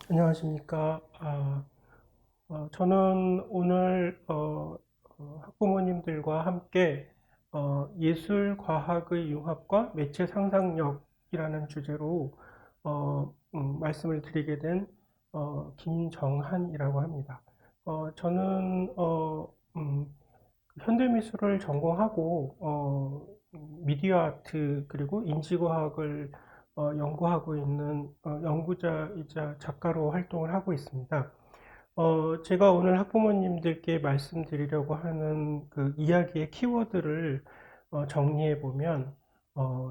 안녕하십니까. 저는 오늘 학부모님들과 함께 예술 과학의 융합과 매체 상상력이라는 주제로 말씀을 드리게 된 김정한이라고 합니다. 저는 현대미술을 전공하고 미디어 아트 그리고 인지과학을 연구하고 있는 연구자이자 작가로 활동을 하고 있습니다. 제가 오늘 학부모님들께 말씀드리려고 하는 그 이야기의 키워드를 정리해 보면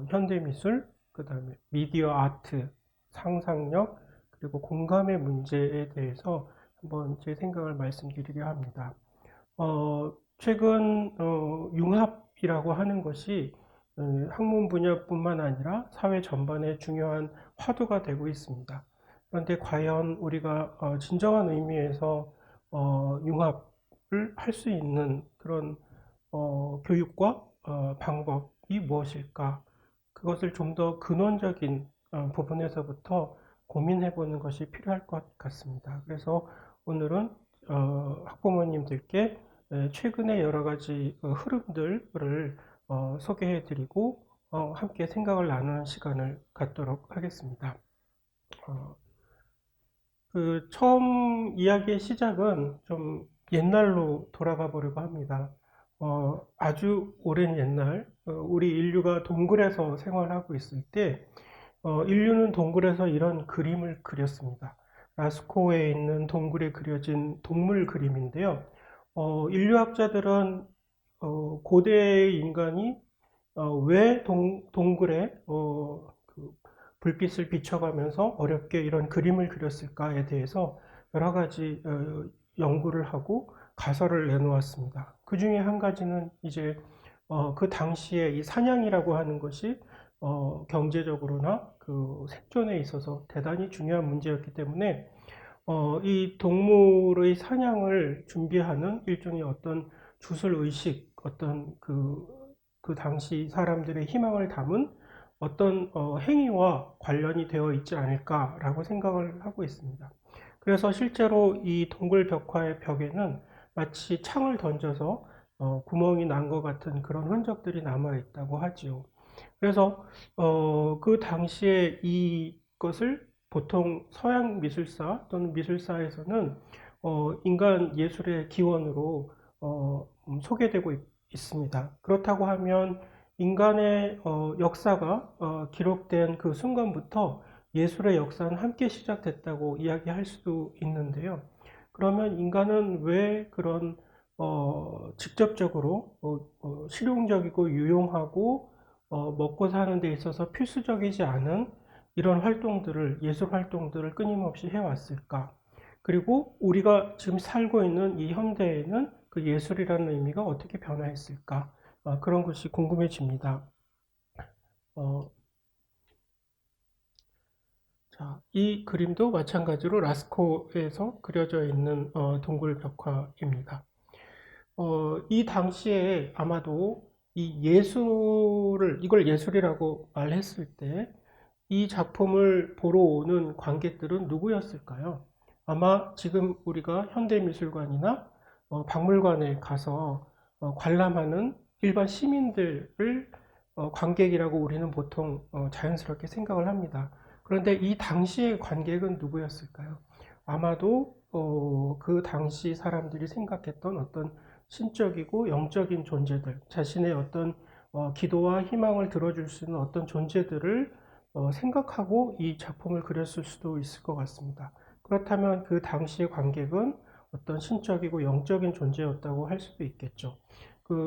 현대미술, 그 다음에 미디어 아트, 상상력, 그리고 공감의 문제에 대해서 한번 제 생각을 말씀드리려 합니다. 최근 융합이라고 하는 것이 학문 분야뿐만 아니라 사회 전반에 중요한 화두가 되고 있습니다. 그런데 과연 우리가 진정한 의미에서 융합을 할 수 있는 그런 교육과 방법이 무엇일까? 그것을 좀 더 근원적인 부분에서부터 고민해 보는 것이 필요할 것 같습니다. 그래서 오늘은 학부모님들께 최근의 여러 가지 흐름들을 소개해 드리고 함께 생각을 나누는 시간을 갖도록 하겠습니다. 그 처음 이야기의 시작은 좀 옛날로 돌아가 보려고 합니다. 아주 오랜 옛날, 우리 인류가 동굴에서 생활하고 있을 때, 인류는 동굴에서 이런 그림을 그렸습니다. 라스코에 있는 동굴에 그려진 동물 그림인데요. 인류학자들은 고대 인간이 왜 동굴에 그 불빛을 비춰가면서 어렵게 이런 그림을 그렸을까에 대해서 여러 가지 연구를 하고 가설을 내놓았습니다. 그 중에 한 가지는 이제 그 당시에 이 사냥이라고 하는 것이 경제적으로나 그 생존에 있어서 대단히 중요한 문제였기 때문에 이 동물의 사냥을 준비하는 일종의 어떤 주술의식, 어떤 그 당시 사람들의 희망을 담은 어떤 행위와 관련이 되어 있지 않을까라고 생각을 하고 있습니다. 그래서 실제로 이 동굴 벽화의 벽에는 마치 창을 던져서 구멍이 난 것 같은 그런 흔적들이 남아 있다고 하지요. 그래서 그 당시에 이것을 보통 서양 미술사 또는 미술사에서는 인간 예술의 기원으로 소개되고 있습니다. 그렇다고 하면 인간의 역사가 기록된 그 순간부터 예술의 역사는 함께 시작됐다고 이야기할 수도 있는데요. 그러면 인간은 왜 그런 직접적으로 실용적이고 유용하고 먹고 사는 데 있어서 필수적이지 않은 이런 활동들을, 예술 활동들을 끊임없이 해왔을까? 그리고 우리가 지금 살고 있는 이 현대에는 그 예술이라는 의미가 어떻게 변화했을까? 그런 것이 궁금해집니다. 어, 자, 이 그림도 마찬가지로 라스코에서 그려져 있는 동굴 벽화입니다. 이 당시에 아마도 이 예술을, 이걸 예술이라고 말했을 때 이 작품을 보러 오는 관객들은 누구였을까요? 아마 지금 우리가 현대미술관이나 박물관에 가서 관람하는 일반 시민들을 관객이라고 우리는 보통 자연스럽게 생각을 합니다. 그런데 이 당시의 관객은 누구였을까요? 아마도 그 당시 사람들이 생각했던 어떤 신적이고 영적인 존재들, 자신의 어떤 기도와 희망을 들어줄 수 있는 어떤 존재들을 생각하고 이 작품을 그렸을 수도 있을 것 같습니다. 그렇다면 그 당시의 관객은 어떤 신적이고 영적인 존재였다고 할 수도 있겠죠.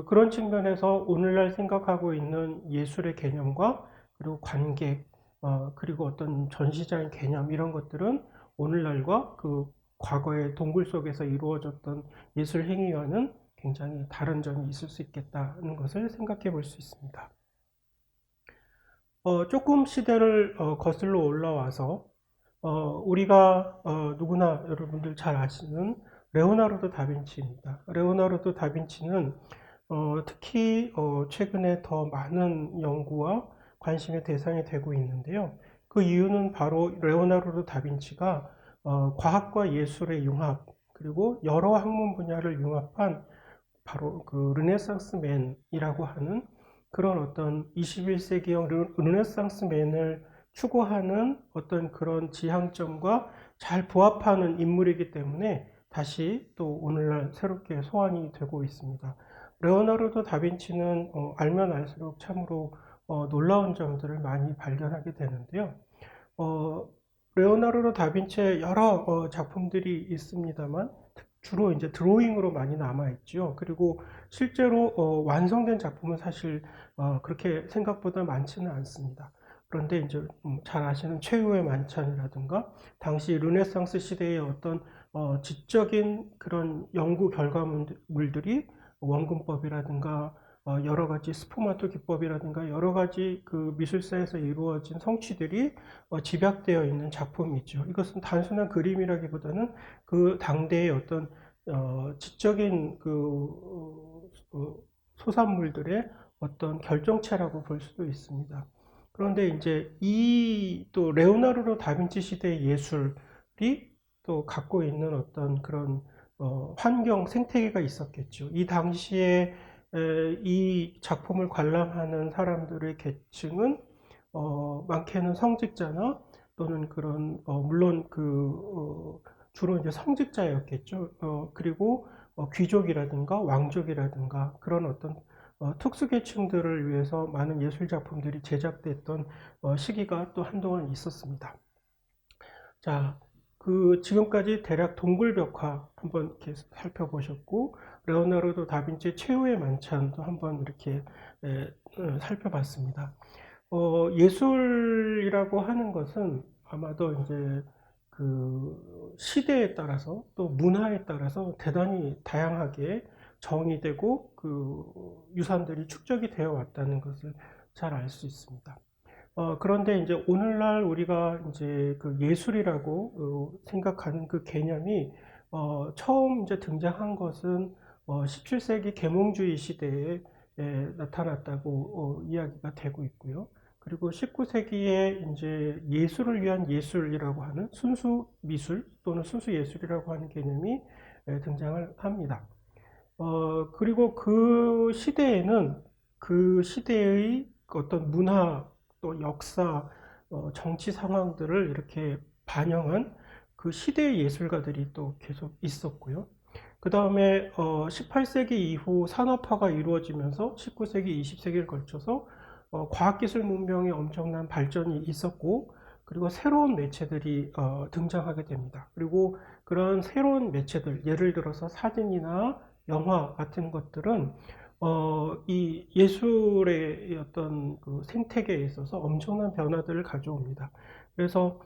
그런 측면에서 오늘날 생각하고 있는 예술의 개념과 그리고 관객, 그리고 어떤 전시장의 개념 이런 것들은 오늘날과 그 과거의 동굴 속에서 이루어졌던 예술 행위와는 굉장히 다른 점이 있을 수 있겠다는 것을 생각해 볼 수 있습니다. 조금 시대를 거슬러 올라와서 우리가 누구나 여러분들 잘 아시는 레오나르도 다빈치입니다. 레오나르도 다빈치는 특히 최근에 더 많은 연구와 관심의 대상이 되고 있는데요. 그 이유는 바로 레오나르도 다빈치가 과학과 예술의 융합, 그리고 여러 학문 분야를 융합한 바로 그 르네상스맨이라고 하는 그런 어떤 21세기형 르네상스맨을 추구하는 어떤 그런 지향점과 잘 부합하는 인물이기 때문에 다시 또 오늘날 새롭게 소환이 되고 있습니다. 레오나르도 다빈치는 알면 알수록 참으로 놀라운 점들을 많이 발견하게 되는데요. 어, 레오나르도 다빈치의 여러 작품들이 있습니다만 주로 이제 드로잉으로 많이 남아 있죠. 그리고 실제로 완성된 작품은 사실 그렇게 생각보다 많지는 않습니다. 그런데 이제 잘 아시는 최후의 만찬이라든가 당시 르네상스 시대의 어떤 지적인 그런 연구 결과물들이 원근법이라든가 여러 가지 스포마토 기법이라든가 여러 가지 그 미술사에서 이루어진 성취들이 집약되어 있는 작품이죠. 이것은 단순한 그림이라기보다는 그 당대의 어떤 지적인 소산물들의 어떤 결정체라고 볼 수도 있습니다. 그런데 이제 이 또 레오나르도 다빈치 시대의 예술이 또 갖고 있는 어떤 그런 환경 생태계가 있었겠죠. 이 당시에 이 작품을 관람하는 사람들의 계층은 많게는 성직자나 또는 그런 물론 주로 이제 성직자였겠죠. 그리고 귀족이라든가 왕족이라든가 그런 어떤 특수 계층들을 위해서 많은 예술 작품들이 제작됐던 시기가 또 한동안 있었습니다. 자, 지금까지 대략 동굴벽화 한번 이렇게 살펴보셨고, 레오나르도 다빈치 최후의 만찬도 한번 이렇게 살펴봤습니다. 예술이라고 하는 것은 아마도 이제 그 시대에 따라서 또 문화에 따라서 대단히 다양하게 정의되고 그 유산들이 축적이 되어 왔다는 것을 잘 알 수 있습니다. 그런데 이제 오늘날 우리가 이제 그 예술이라고 생각하는 그 개념이 처음 이제 등장한 것은 17세기 계몽주의 시대에 나타났다고 이야기가 되고 있고요. 그리고 19세기에 이제 예술을 위한 예술이라고 하는 순수 미술 또는 순수 예술이라고 하는 개념이 등장을 합니다. 그리고 그 시대에는 그 시대의 어떤 문화 또 역사, 정치 상황들을 이렇게 반영한 그 시대의 예술가들이 또 계속 있었고요. 그 다음에 18세기 이후 산업화가 이루어지면서 19세기, 20세기를 걸쳐서 과학기술 문명의 엄청난 발전이 있었고, 그리고 새로운 매체들이 등장하게 됩니다. 그리고 그런 새로운 매체들, 예를 들어서 사진이나 영화 같은 것들은 이 예술의 어떤 그 생태계에 있어서 엄청난 변화들을 가져옵니다. 그래서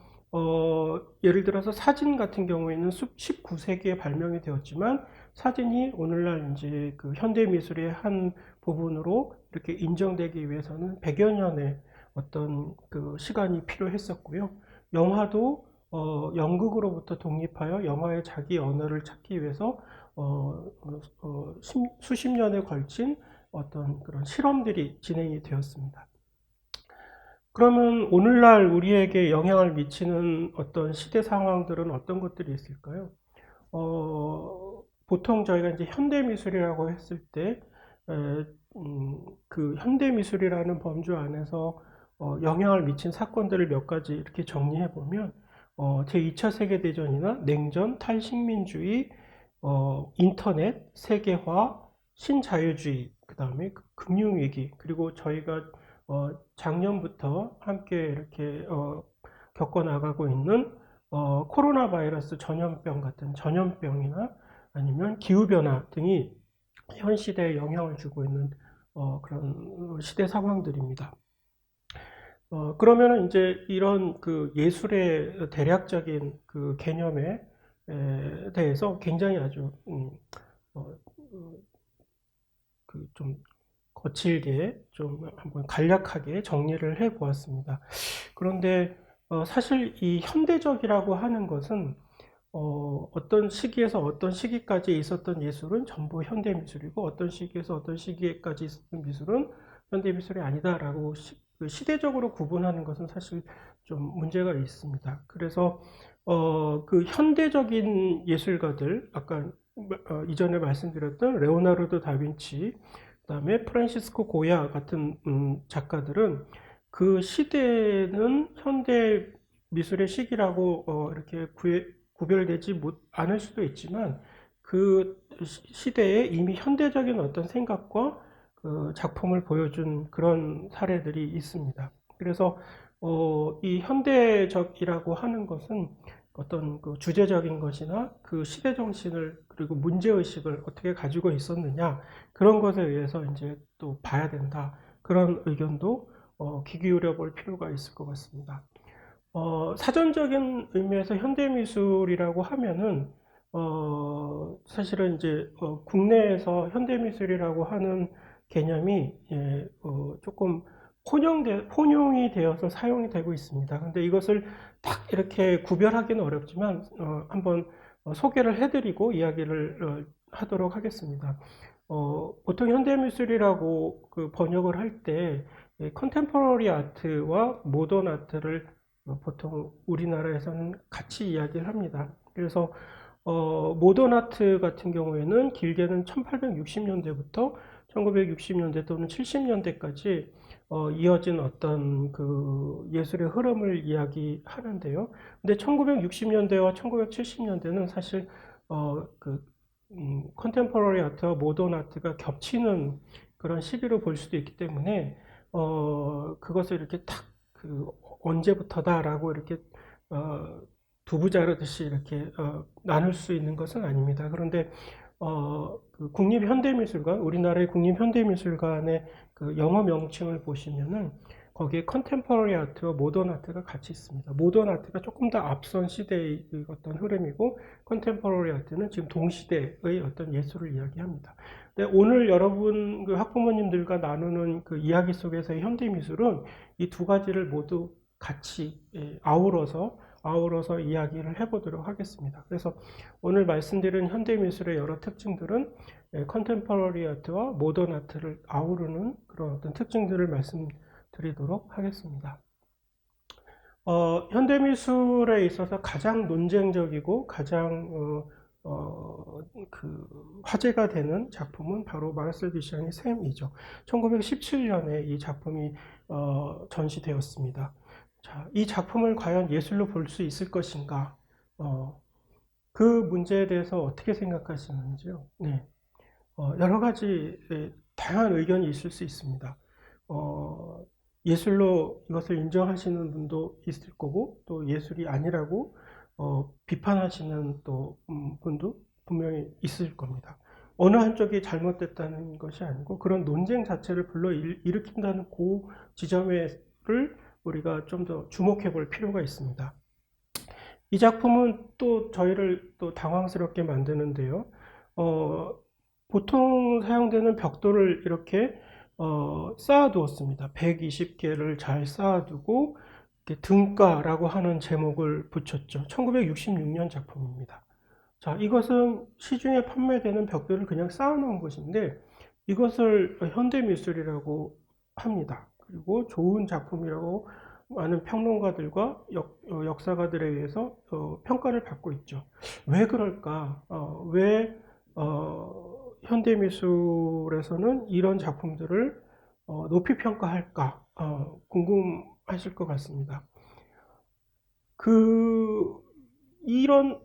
예를 들어서 사진 같은 경우에는 19세기에 발명이 되었지만 사진이 오늘날 이제 그 현대 미술의 한 부분으로 이렇게 인정되기 위해서는 100여 년의 어떤 그 시간이 필요했었고요. 영화도 연극으로부터 독립하여 영화의 자기 언어를 찾기 위해서 수십 년에 걸친 어떤 그런 실험들이 진행이 되었습니다. 그러면 오늘날 우리에게 영향을 미치는 어떤 시대 상황들은 어떤 것들이 있을까요? 보통 저희가 이제 현대미술이라고 했을 때, 그 현대미술이라는 범주 안에서 영향을 미친 사건들을 몇 가지 이렇게 정리해 보면, 제2차 세계대전이나 냉전, 탈식민주의, 인터넷, 세계화, 신자유주의, 그 다음에 금융위기, 그리고 저희가 작년부터 함께 이렇게 겪어나가고 있는 코로나 바이러스 전염병 같은 전염병이나 아니면 기후변화 등이 현 시대에 영향을 주고 있는 그런 시대 상황들입니다. 그러면 이제 이런 그 예술의 대략적인 그 개념에 대해서 굉장히 아주 어, 그좀 거칠게 좀 한번 간략하게 정리를 해 보았습니다. 그런데 사실 이 현대적이라고 하는 것은 어떤 시기에서 어떤 시기까지 있었던 예술은 전부 현대미술이고 어떤 시기에서 어떤 시기까지 있었던 미술은 현대미술이 아니다라고 그 시대적으로 구분하는 것은 사실 좀 문제가 있습니다. 그래서 그 현대적인 예술가들, 아까 이전에 말씀드렸던 레오나르도 다빈치, 그다음에 프란시스코 고야 같은 작가들은 그 시대는 현대 미술의 시기라고 이렇게 구별되지 않을 수도 있지만 그 시대에 이미 현대적인 어떤 생각과 그 작품을 보여준 그런 사례들이 있습니다. 그래서 이 현대적이라고 하는 것은 어떤 그 주제적인 것이나 그 시대 정신을 그리고 문제 의식을 어떻게 가지고 있었느냐 그런 것에 의해서 이제 또 봐야 된다 그런 의견도 귀 기울여 볼 필요가 있을 것 같습니다. 사전적인 의미에서 현대미술이라고 하면은 사실은 이제 국내에서 현대미술이라고 하는 개념이 조금 혼용이 되어서 사용이 되고 있습니다. 근데 이것을 딱 이렇게 구별하기는 어렵지만 한번 소개를 해드리고 이야기를 하도록 하겠습니다. 보통 현대미술이라고 그 번역을 할 때 컨템포러리 아트와 모던 아트를 보통 우리나라에서는 같이 이야기를 합니다. 그래서 모던 아트 같은 경우에는 길게는 1860년대부터 1960년대 또는 70년대까지 이어진 어떤 그 예술의 흐름을 이야기하는데요. 근데 1960년대와 1970년대는 사실 그 컨템포러리 아트와 모던 아트가 겹치는 그런 시기로 볼 수도 있기 때문에 그것을 이렇게 탁그 언제부터다라고 이렇게 두부 자르듯이 이렇게 나눌 수 있는 것은 아닙니다. 그런데 그 국립현대미술관, 우리나라의 국립현대미술관의 그 영어 명칭을 보시면은 거기에 컨템퍼러리 아트와 모던 아트가 같이 있습니다. 모던 아트가 조금 더 앞선 시대의 어떤 흐름이고 컨템퍼러리 아트는 지금 동시대의 어떤 예술을 이야기합니다. 근데 오늘 여러분 그 학부모님들과 나누는 그 이야기 속에서의 현대미술은 이 두 가지를 모두 같이 아우러서 이야기를 해보도록 하겠습니다. 그래서 오늘 말씀드린 현대미술의 여러 특징들은 컨템퍼러리 아트와 모던 아트를 아우르는 그런 어떤 특징들을 말씀드리도록 하겠습니다. 현대미술에 있어서 가장 논쟁적이고 가장 그 화제가 되는 작품은 바로 마르셀 듀샹의 샘이죠. 1917년에 이 작품이 전시되었습니다. 자, 이 작품을 과연 예술로 볼 수 있을 것인가? 그 문제에 대해서 어떻게 생각하시는지요? 네. 여러 가지 다양한 의견이 있을 수 있습니다. 예술로 이것을 인정하시는 분도 있을 거고 또 예술이 아니라고 비판하시는 또 분도 분명히 있을 겁니다. 어느 한쪽이 잘못됐다는 것이 아니고 그런 논쟁 자체를 불러일으킨다는 그 지점을 우리가 좀 더 주목해 볼 필요가 있습니다. 이 작품은 또 저희를 또 당황스럽게 만드는데요. 보통 사용되는 벽돌을 이렇게 쌓아두었습니다. 120개를 잘 쌓아두고 등가라고 하는 제목을 붙였죠. 1966년 작품입니다. 자, 이것은 시중에 판매되는 벽돌을 그냥 쌓아놓은 것인데 이것을 현대미술이라고 합니다. 그리고 좋은 작품이라고 많은 평론가들과 역사가들에 의해서 평가를 받고 있죠. 왜 그럴까? 왜 현대미술에서는 이런 작품들을 높이 평가할까? 궁금하실 것 같습니다. 이런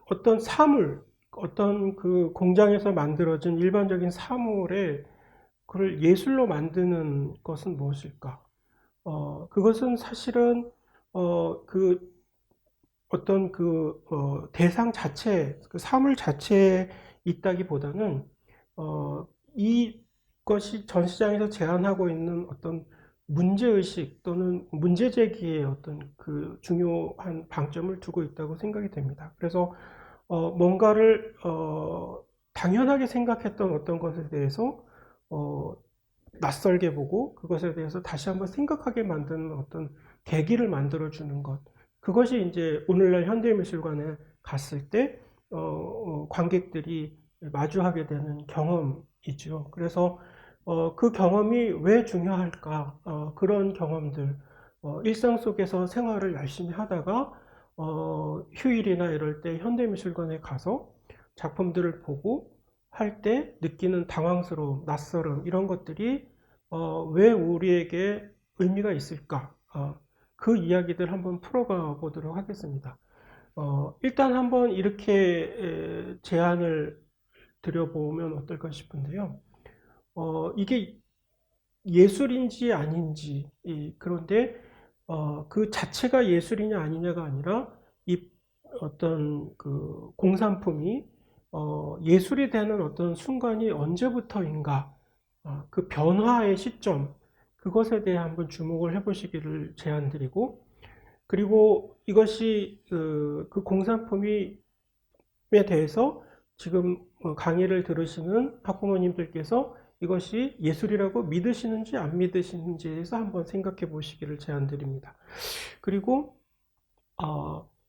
어떤 사물, 어떤 그 공장에서 만들어진 일반적인 사물에 그걸 예술로 만드는 것은 무엇일까? 그것은 사실은 그 어떤 그 대상 자체, 그 사물 자체에 있다기보다는 이것이 전시장에서 제안하고 있는 어떤 문제의식 또는 문제제기의 어떤 그 중요한 방점을 두고 있다고 생각이 됩니다. 그래서 뭔가를 당연하게 생각했던 어떤 것에 대해서 낯설게 보고 그것에 대해서 다시 한번 생각하게 만드는 어떤 계기를 만들어주는 것. 그것이 이제 오늘날 현대미술관에 갔을 때, 관객들이 마주하게 되는 경험이죠. 그래서, 그 경험이 왜 중요할까? 그런 경험들, 일상 속에서 생활을 열심히 하다가, 휴일이나 이럴 때 현대미술관에 가서 작품들을 보고 할 때 느끼는 당황스러움, 낯설음, 이런 것들이, 왜 우리에게 의미가 있을까? 그 이야기들 한번 풀어가 보도록 하겠습니다. 일단 한번 이렇게 제안을 드려보면 어떨까 싶은데요. 이게 예술인지 아닌지, 그런데 그 자체가 예술이냐 아니냐가 아니라 이 어떤 그 공산품이 예술이 되는 어떤 순간이 언제부터인가, 그 변화의 시점, 그것에 대해 한번 주목을 해보시기를 제안드리고, 그리고 이것이 그 공산품에 대해서 지금 강의를 들으시는 학부모님들께서 이것이 예술이라고 믿으시는지 안 믿으시는지에 대해서 한번 생각해 보시기를 제안드립니다. 그리고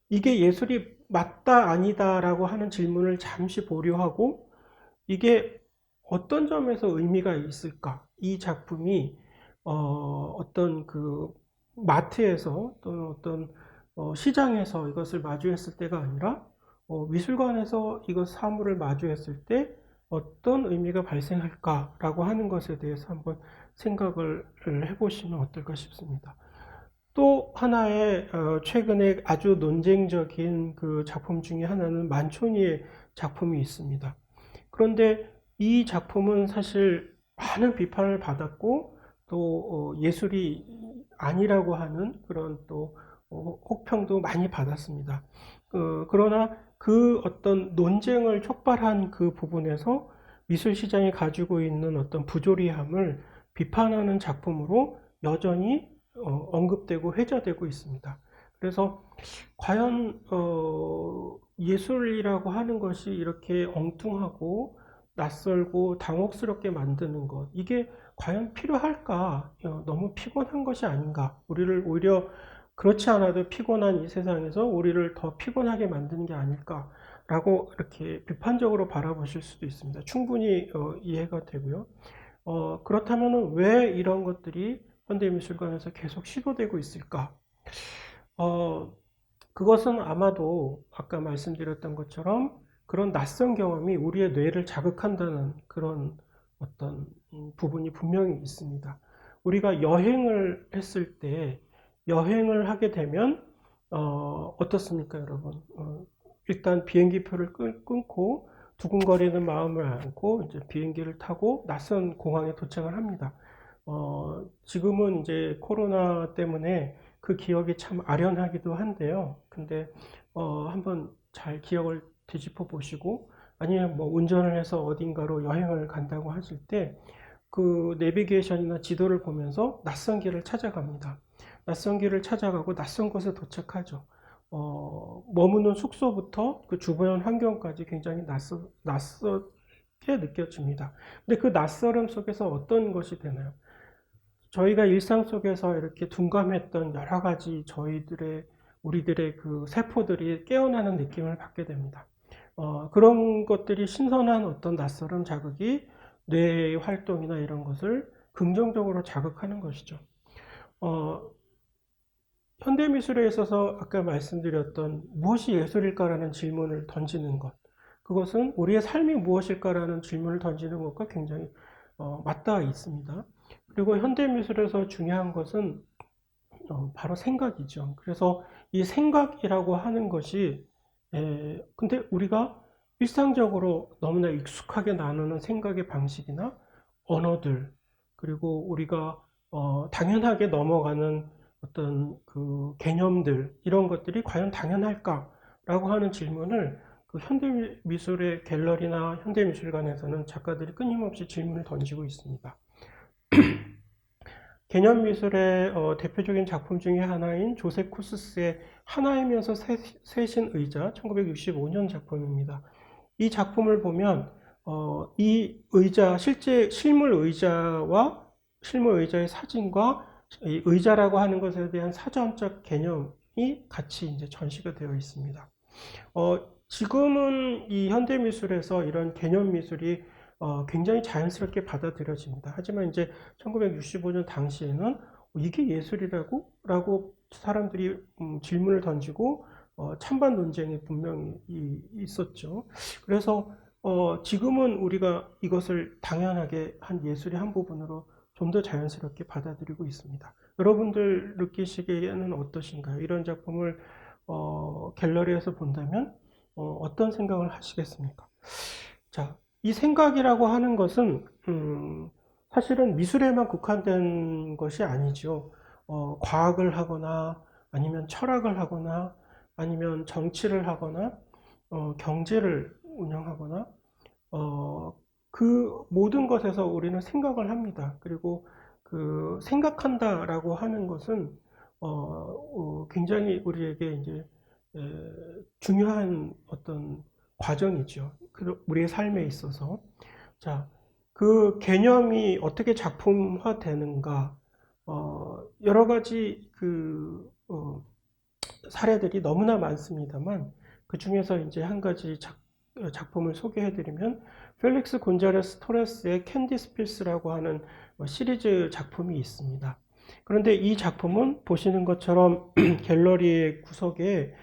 이게 예술이 맞다 아니다라고 하는 질문을 잠시 보류하고, 이게 어떤 점에서 의미가 있을까? 이 작품이 어떤 그 마트에서 또는 어떤 시장에서 이것을 마주했을 때가 아니라 미술관에서 이것 사물을 마주했을 때 어떤 의미가 발생할까라고 하는 것에 대해서 한번 생각을 해보시면 어떨까 싶습니다. 또 하나의 최근에 아주 논쟁적인 그 작품 중에 하나는 만초니의 작품이 있습니다. 그런데 이 작품은 사실 많은 비판을 받았고, 또 예술이 아니라고 하는 그런 또 혹평도 많이 받았습니다. 그러나 그 어떤 논쟁을 촉발한 그 부분에서 미술 시장이 가지고 있는 어떤 부조리함을 비판하는 작품으로 여전히 언급되고 회자되고 있습니다. 그래서 과연 예술이라고 하는 것이 이렇게 엉뚱하고 낯설고 당혹스럽게 만드는 것, 이게 과연 필요할까? 너무 피곤한 것이 아닌가? 우리를 오히려 그렇지 않아도 피곤한 이 세상에서 우리를 더 피곤하게 만드는 게 아닐까라고 이렇게 비판적으로 바라보실 수도 있습니다. 충분히 이해가 되고요. 그렇다면 왜 이런 것들이 현대미술관에서 계속 시도되고 있을까? 어, 그것은 아마도 아까 말씀드렸던 것처럼 그런 낯선 경험이 우리의 뇌를 자극한다는 그런 어떤 부분이 분명히 있습니다. 우리가 여행을 했을 때, 여행을 하게 되면 어떻습니까, 여러분? 일단 비행기표를 끊고 두근거리는 마음을 안고 이제 비행기를 타고 낯선 공항에 도착을 합니다. 지금은 이제 코로나 때문에 그 기억이 참 아련하기도 한데요. 근데 한번 잘 기억을 되짚어 보시고, 아니면 뭐 운전을 해서 어딘가로 여행을 간다고 하실 때 그 내비게이션이나 지도를 보면서 낯선 길을 찾아갑니다. 낯선 길을 찾아가고 낯선 곳에 도착하죠. 머무는 숙소부터 그 주변 환경까지 굉장히 낯설게 느껴집니다. 근데 그 낯설음 속에서 어떤 것이 되나요? 저희가 일상 속에서 이렇게 둔감했던 여러 가지 우리들의 그 세포들이 깨어나는 느낌을 받게 됩니다. 그런 것들이 신선한 어떤 낯설은 자극이 뇌의 활동이나 이런 것을 긍정적으로 자극하는 것이죠. 어, 현대미술에 있어서 아까 말씀드렸던 무엇이 예술일까라는 질문을 던지는 것. 그것은 우리의 삶이 무엇일까라는 질문을 던지는 것과 굉장히 맞닿아 있습니다. 그리고 현대미술에서 중요한 것은 바로 생각이죠. 그래서 이 생각이라고 하는 것이, 근데 우리가 일상적으로 너무나 익숙하게 나누는 생각의 방식이나 언어들, 그리고 우리가 당연하게 넘어가는 어떤 그 개념들, 이런 것들이 과연 당연할까라고 하는 질문을 그 현대미술의 갤러리나 현대미술관에서는 작가들이 끊임없이 질문을 던지고 있습니다. 개념미술의 대표적인 작품 중에 하나인 조세 쿠스스의 하나이면서 셋인 의자, 1965년 작품입니다. 이 작품을 보면 이 의자, 실제 실물 의자와 실물 의자의 사진과 이 의자라고 하는 것에 대한 사전적 개념이 같이 이제 전시가 되어 있습니다. 지금은 이 현대미술에서 이런 개념 미술이 굉장히 자연스럽게 받아들여집니다. 하지만 이제 1965년 당시에는 이게 예술이라고? 라고 사람들이 질문을 던지고 찬반 논쟁이 분명히 있었죠. 그래서 지금은 우리가 이것을 당연하게 한 예술의 한 부분으로 좀 더 자연스럽게 받아들이고 있습니다. 여러분들 느끼시기에는 어떠신가요? 이런 작품을 갤러리에서 본다면 어떤 생각을 하시겠습니까? 자, 이 생각이라고 하는 것은 사실은 미술에만 국한된 것이 아니죠. 과학을 하거나 아니면 철학을 하거나 아니면 정치를 하거나 경제를 운영하거나 그 모든 것에서 우리는 생각을 합니다. 그리고 그 생각한다라고 하는 것은 굉장히 우리에게 이제 중요한 어떤 과정이죠. 우리의 삶에 있어서. 자, 그 개념이 어떻게 작품화되는가, 여러 가지 사례들이 너무나 많습니다만, 그 중에서 이제 한 가지 작품을 소개해드리면, 펠릭스 곤잘레스 토레스의 캔디스 필스라고 하는 시리즈 작품이 있습니다. 그런데 이 작품은 보시는 것처럼 갤러리의 구석에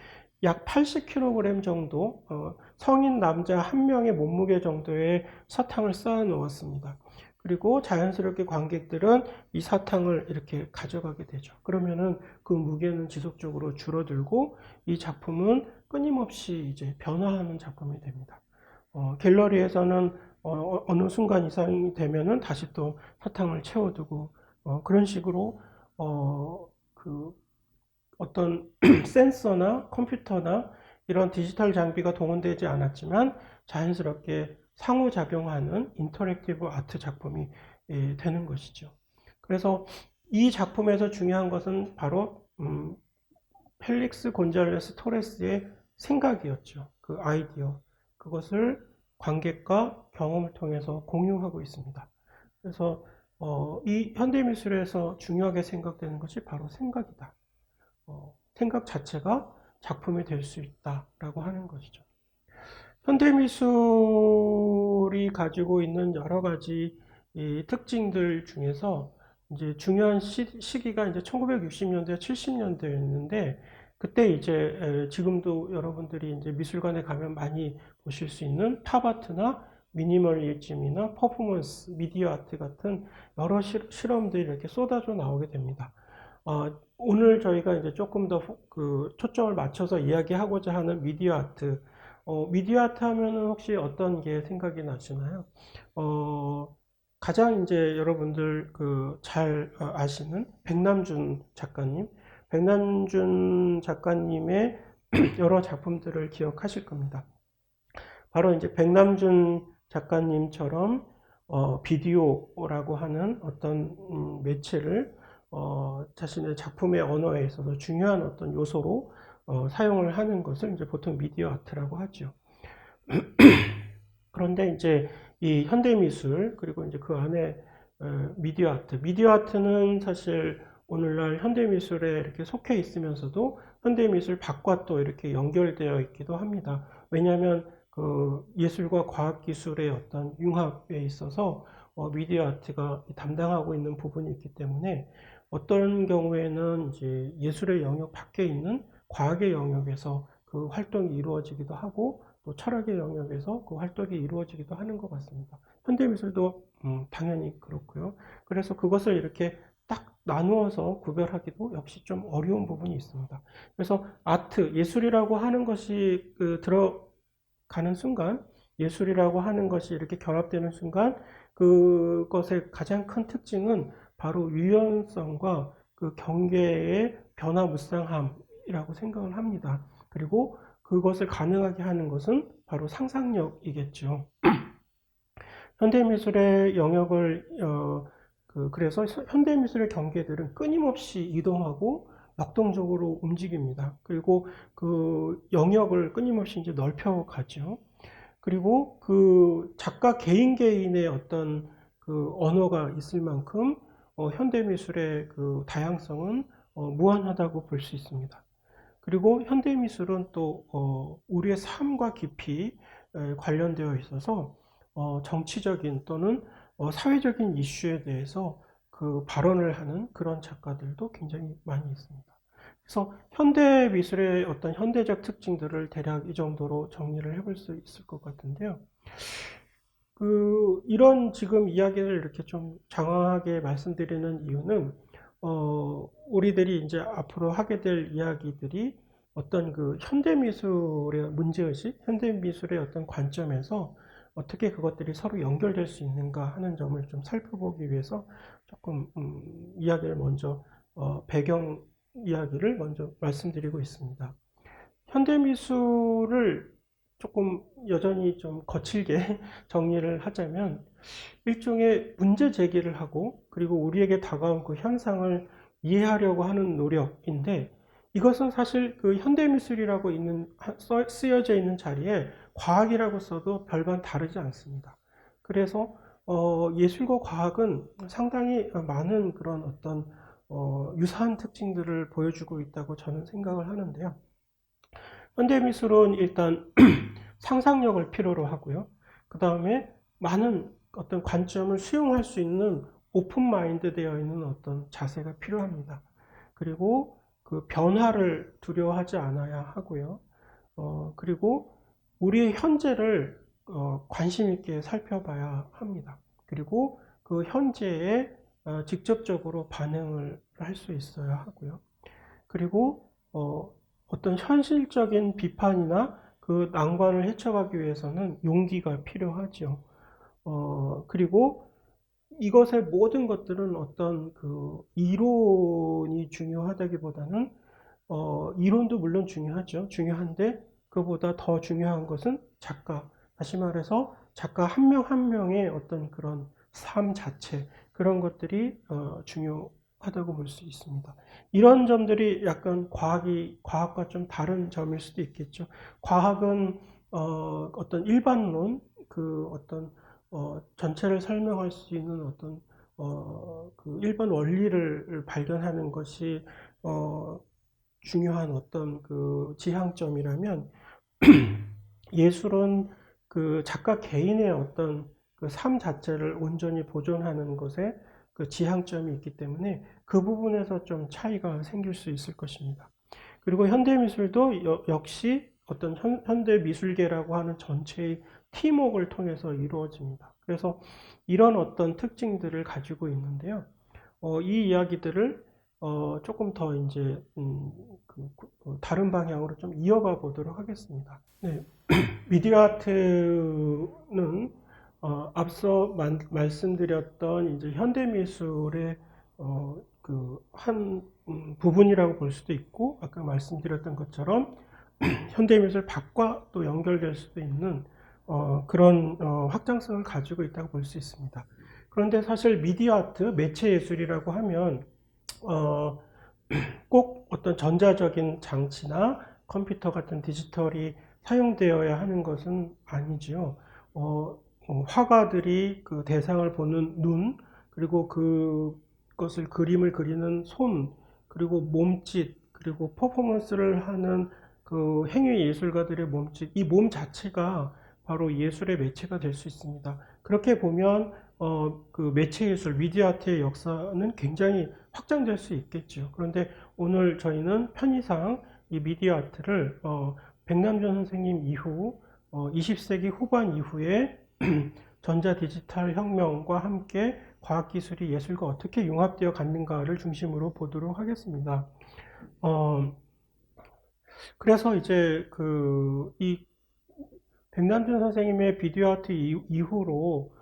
약 80kg 정도, 성인 남자 한 명의 몸무게 정도의 사탕을 쌓아 놓았습니다. 그리고 자연스럽게 관객들은 이 사탕을 이렇게 가져가게 되죠. 그러면은 그 무게는 지속적으로 줄어들고 이 작품은 끊임없이 이제 변화하는 작품이 됩니다. 갤러리에서는 어느 순간 이상이 되면은 다시 또 사탕을 채워두고 그런 식으로 그 어떤 센서나 컴퓨터나 이런 디지털 장비가 동원되지 않았지만 자연스럽게 상호작용하는 인터랙티브 아트 작품이 되는 것이죠. 그래서 이 작품에서 중요한 것은 바로 펠릭스 곤잘레스 토레스의 생각이었죠. 그 아이디어. 그것을 관객과 경험을 통해서 공유하고 있습니다. 그래서 이 현대미술에서 중요하게 생각되는 것이 바로 생각이다. 생각 자체가 작품이 될 수 있다라고 하는 것이죠. 현대미술이 가지고 있는 여러 가지 특징들 중에서 이제 중요한 시기가 이제 1960년대, 70년대였는데 그때 이제 지금도 여러분들이 이제 미술관에 가면 많이 보실 수 있는 팝아트나 미니멀리즘이나 퍼포먼스, 미디어 아트 같은 여러 실험들이 이렇게 쏟아져 나오게 됩니다. 오늘 저희가 이제 조금 더 그 초점을 맞춰서 이야기하고자 하는 미디어 아트. 미디어 아트 하면은 혹시 어떤 게 생각이 나시나요? 가장 이제 여러분들 그 잘 아시는 백남준 작가님, 백남준 작가님의 여러 작품들을 기억하실 겁니다. 바로 이제 백남준 작가님처럼 비디오라고 하는 어떤 매체를 자신의 작품의 언어에 있어서 중요한 어떤 요소로 사용을 하는 것을 이제 보통 미디어 아트라고 하죠. 그런데 이제 이 현대미술 그리고 이제 그 안에 미디어 아트는 사실 오늘날 현대미술에 이렇게 속해 있으면서도 현대미술 밖과 또 이렇게 연결되어 있기도 합니다. 왜냐하면 그 예술과 과학기술의 어떤 융합에 있어서 미디어 아트가 담당하고 있는 부분이 있기 때문에 어떤 경우에는 이제 예술의 영역 밖에 있는 과학의 영역에서 그 활동이 이루어지기도 하고 또 철학의 영역에서 그 활동이 이루어지기도 하는 것 같습니다. 현대미술도 당연히 그렇고요. 그래서 그것을 이렇게 딱 나누어서 구별하기도 역시 좀 어려운 부분이 있습니다. 그래서 아트, 예술이라고 하는 것이 들어가는 순간, 예술이라고 하는 것이 이렇게 결합되는 순간 그것의 가장 큰 특징은 바로 유연성과 그 경계의 변화무쌍함이라고 생각을 합니다. 그리고 그것을 가능하게 하는 것은 바로 상상력이겠죠. 현대미술의 영역을 그래서 현대미술의 경계들은 끊임없이 이동하고 역동적으로 움직입니다. 그리고 그 영역을 끊임없이 이제 넓혀가죠. 그리고 그 작가 개인의 어떤 그 언어가 있을 만큼 현대 미술의 그 다양성은 무한하다고 볼 수 있습니다. 그리고 현대 미술은 또 우리의 삶과 깊이 관련되어 있어서 정치적인 또는 사회적인 이슈에 대해서 그 발언을 하는 그런 작가들도 굉장히 많이 있습니다. 그래서 현대 미술의 어떤 현대적 특징들을 대략 이 정도로 정리를 해볼 수 있을 것 같은데요. 이런 지금 이야기를 이렇게 좀 장황하게 말씀드리는 이유는, 우리들이 이제 앞으로 하게 될 이야기들이 어떤 그 현대미술의 문제의식, 현대미술의 어떤 관점에서 어떻게 그것들이 서로 연결될 수 있는가 하는 점을 좀 살펴보기 위해서 조금, 이야기를 먼저, 배경 이야기를 먼저 말씀드리고 있습니다. 현대미술을 조금 여전히 좀 거칠게 정리를 하자면 일종의 문제 제기를 하고 그리고 우리에게 다가온 그 현상을 이해하려고 하는 노력인데, 이것은 사실 그 현대미술이라고 쓰여져 있는 자리에 과학이라고 써도 별반 다르지 않습니다. 그래서 예술과 과학은 상당히 많은 그런 어떤 유사한 특징들을 보여주고 있다고 저는 생각을 하는데요. 현대미술은 일단 상상력을 필요로 하고요. 그 다음에 많은 어떤 관점을 수용할 수 있는 오픈 마인드 되어 있는 어떤 자세가 필요합니다. 그리고 그 변화를 두려워하지 않아야 하고요. 그리고 우리의 현재를 관심 있게 살펴봐야 합니다. 그리고 그 현재에 직접적으로 반응을 할 수 있어야 하고요. 그리고 어떤 현실적인 비판이나 그 난관을 헤쳐가기 위해서는 용기가 필요하죠. 그리고 이것의 모든 것들은 어떤 그 이론이 중요하다기보다는 이론도 물론 중요하죠. 중요한데 그보다 더 중요한 것은 작가, 다시 말해서 작가 한 명 한 명의 어떤 그런 삶 자체, 그런 것들이 중요하다고 볼 수 있습니다. 이런 점들이 약간 과학과 좀 다른 점일 수도 있겠죠. 과학은 어떤 일반론, 그 어떤 전체를 설명할 수 있는 어떤 그 일반 원리를 발견하는 것이 중요한 어떤 그 지향점이라면, 예술은 그 작가 개인의 어떤 그 삶 자체를 온전히 보존하는 것에 그 지향점이 있기 때문에 그 부분에서 좀 차이가 생길 수 있을 것입니다. 그리고 현대미술도 역시 어떤 현대미술계라고 하는 전체의 팀웍을 통해서 이루어집니다. 그래서 이런 어떤 특징들을 가지고 있는데요. 이 이야기들을 조금 더 이제 다른 방향으로 좀 이어가 보도록 하겠습니다. 네, 미디어 아트는 앞서 말씀드렸던 이제 현대미술의 한 부분이라고 볼 수도 있고, 아까 말씀드렸던 것처럼 현대미술 밖과 또 연결될 수도 있는 그런 확장성을 가지고 있다고 볼 수 있습니다. 그런데 사실 미디어 아트, 매체 예술이라고 하면 어, 꼭 어떤 전자적인 장치나 컴퓨터 같은 디지털이 사용되어야 하는 것은 아니지요. 화가들이 그 대상을 보는 눈, 그리고 그것을 그림을 그리는 손, 그리고 몸짓, 그리고 퍼포먼스를 하는 그 행위 예술가들의 몸짓, 이 몸 자체가 바로 예술의 매체가 될 수 있습니다. 그렇게 보면 그 매체 예술, 미디어 아트의 역사는 굉장히 확장될 수 있겠죠. 그런데 오늘 저희는 편의상 이 미디어 아트를 백남준 선생님 이후 20세기 후반 이후에 전자 디지털 혁명과 함께 과학기술이 예술과 어떻게 융합되어 갔는가를 중심으로 보도록 하겠습니다. 그래서 이제 이 백남준 선생님의 비디오 아트 이후로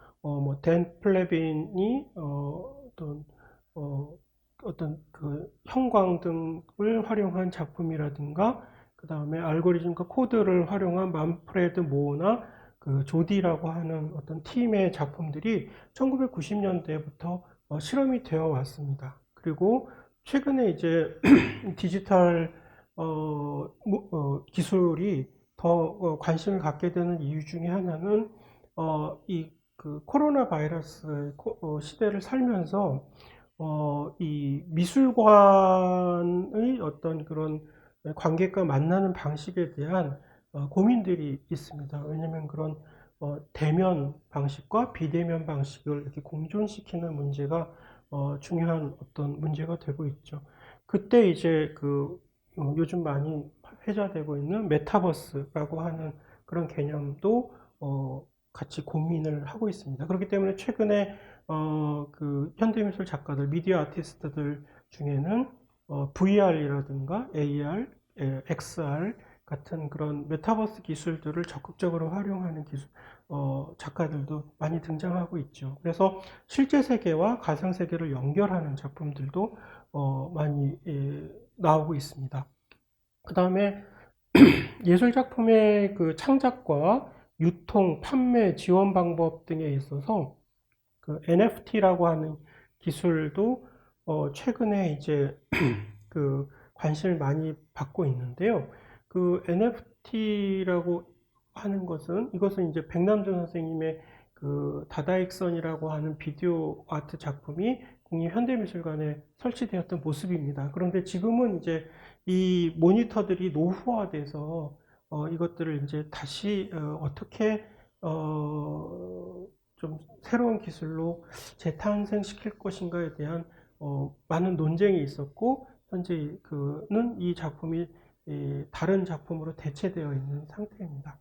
댄 플레빈이 어떤 그 형광등을 활용한 작품이라든가, 그 다음에 알고리즘과 코드를 활용한 만프레드 모어나 그 조디라고 하는 어떤 팀의 작품들이 1990년대부터 실험이 되어 왔습니다. 그리고 최근에 이제 디지털 기술이 더 관심을 갖게 되는 이유 중에 하나는 이 그 코로나 바이러스 시대를 살면서 이 미술관의 어떤 그런 관객과 만나는 방식에 대한 고민들이 있습니다. 왜냐하면 그런 대면 방식과 비대면 방식을 이렇게 공존시키는 문제가 중요한 어떤 문제가 되고 있죠. 그때 이제 요즘 많이 회자되고 있는 메타버스라고 하는 그런 개념도 같이 고민을 하고 있습니다. 그렇기 때문에 최근에 현대미술 작가들, 미디어 아티스트들 중에는 VR이라든가 AR, XR 같은 그런 메타버스 기술들을 적극적으로 활용하는 작가들도 많이 등장하고 있죠. 그래서 실제 세계와 가상 세계를 연결하는 작품들도 많이 나오고 있습니다. 그 다음에 예술 작품의 그 창작과 유통, 판매, 지원 방법 등에 있어서 그 NFT라고 하는 기술도 최근에 이제 그 관심을 많이 받고 있는데요. 그 NFT라고 하는 이것은 이제 백남준 선생님의 그 다다익선이라고 하는 비디오 아트 작품이 국립현대미술관에 설치되었던 모습입니다. 그런데 지금은 이제 이 모니터들이 노후화돼서 이것들을 이제 다시 어떻게 좀 새로운 기술로 재탄생시킬 것인가에 대한 많은 논쟁이 있었고, 현재 그는 이 작품이 다른 작품으로 대체되어 있는 상태입니다.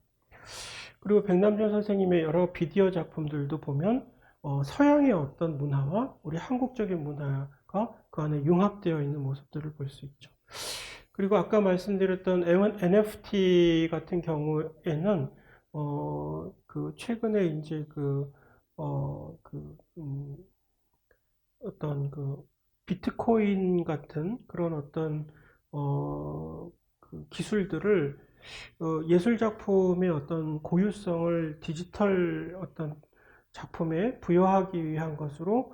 그리고 백남준 선생님의 여러 비디오 작품들도 보면 서양의 어떤 문화와 우리 한국적인 문화가 그 안에 융합되어 있는 모습들을 볼 수 있죠. 그리고 아까 말씀드렸던 NFT 같은 경우에는 최근에 이제 어떤 비트코인 같은 그런 어떤 기술들을 예술 작품의 어떤 고유성을 디지털 어떤 작품에 부여하기 위한 것으로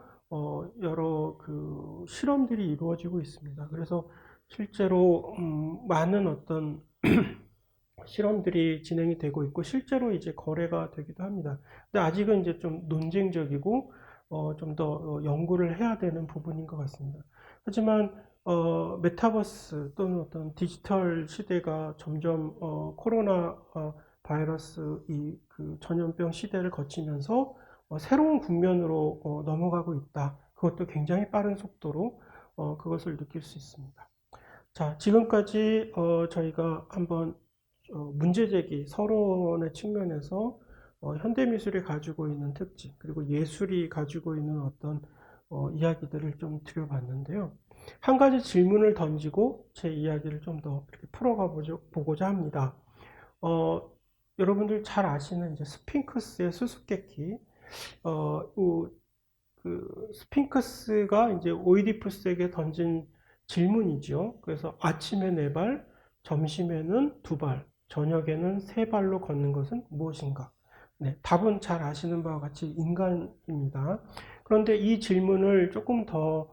여러 실험들이 이루어지고 있습니다. 그래서 실제로 많은 어떤 실험들이 진행이 되고 있고 실제로 이제 거래가 되기도 합니다. 근데 아직은 이제 좀 논쟁적이고 좀 더 연구를 해야 되는 부분인 것 같습니다. 하지만 메타버스 또는 어떤 디지털 시대가 점점 코로나 바이러스 전염병 시대를 거치면서 새로운 국면으로 넘어가고 있다. 그것도 굉장히 빠른 속도로 그것을 느낄 수 있습니다. 자, 지금까지 저희가 한번 문제제기, 서론의 측면에서 현대미술이 가지고 있는 특징, 그리고 예술이 가지고 있는 어떤 이야기들을 좀 드려봤는데요. 한 가지 질문을 던지고 제 이야기를 좀 더 이렇게 풀어가 보고자 합니다. 여러분들 잘 아시는 이제 스핑크스의 수수께끼, 스핑크스가 이제 오이디푸스에게 던진 질문이죠. 그래서 아침에 4발, 점심에는 2발, 저녁에는 3발로 걷는 것은 무엇인가? 네, 답은 잘 아시는 바와 같이 인간입니다. 그런데 이 질문을 조금 더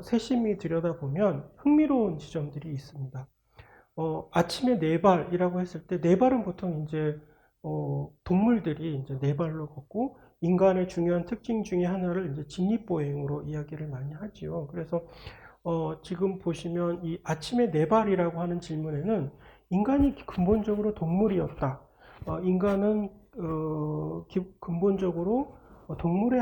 세심히 들여다보면 흥미로운 지점들이 있습니다. 아침에 4발이라고 했을 때 4발은 보통 이제 동물들이 이제 4발로 걷고 인간의 중요한 특징 중에 하나를 이제 직립보행으로 이야기를 많이 하지요. 그래서 지금 보시면 이 아침에 4발이라고 하는 질문에는 인간이 근본적으로 동물이었다. 인간은 근본적으로 동물의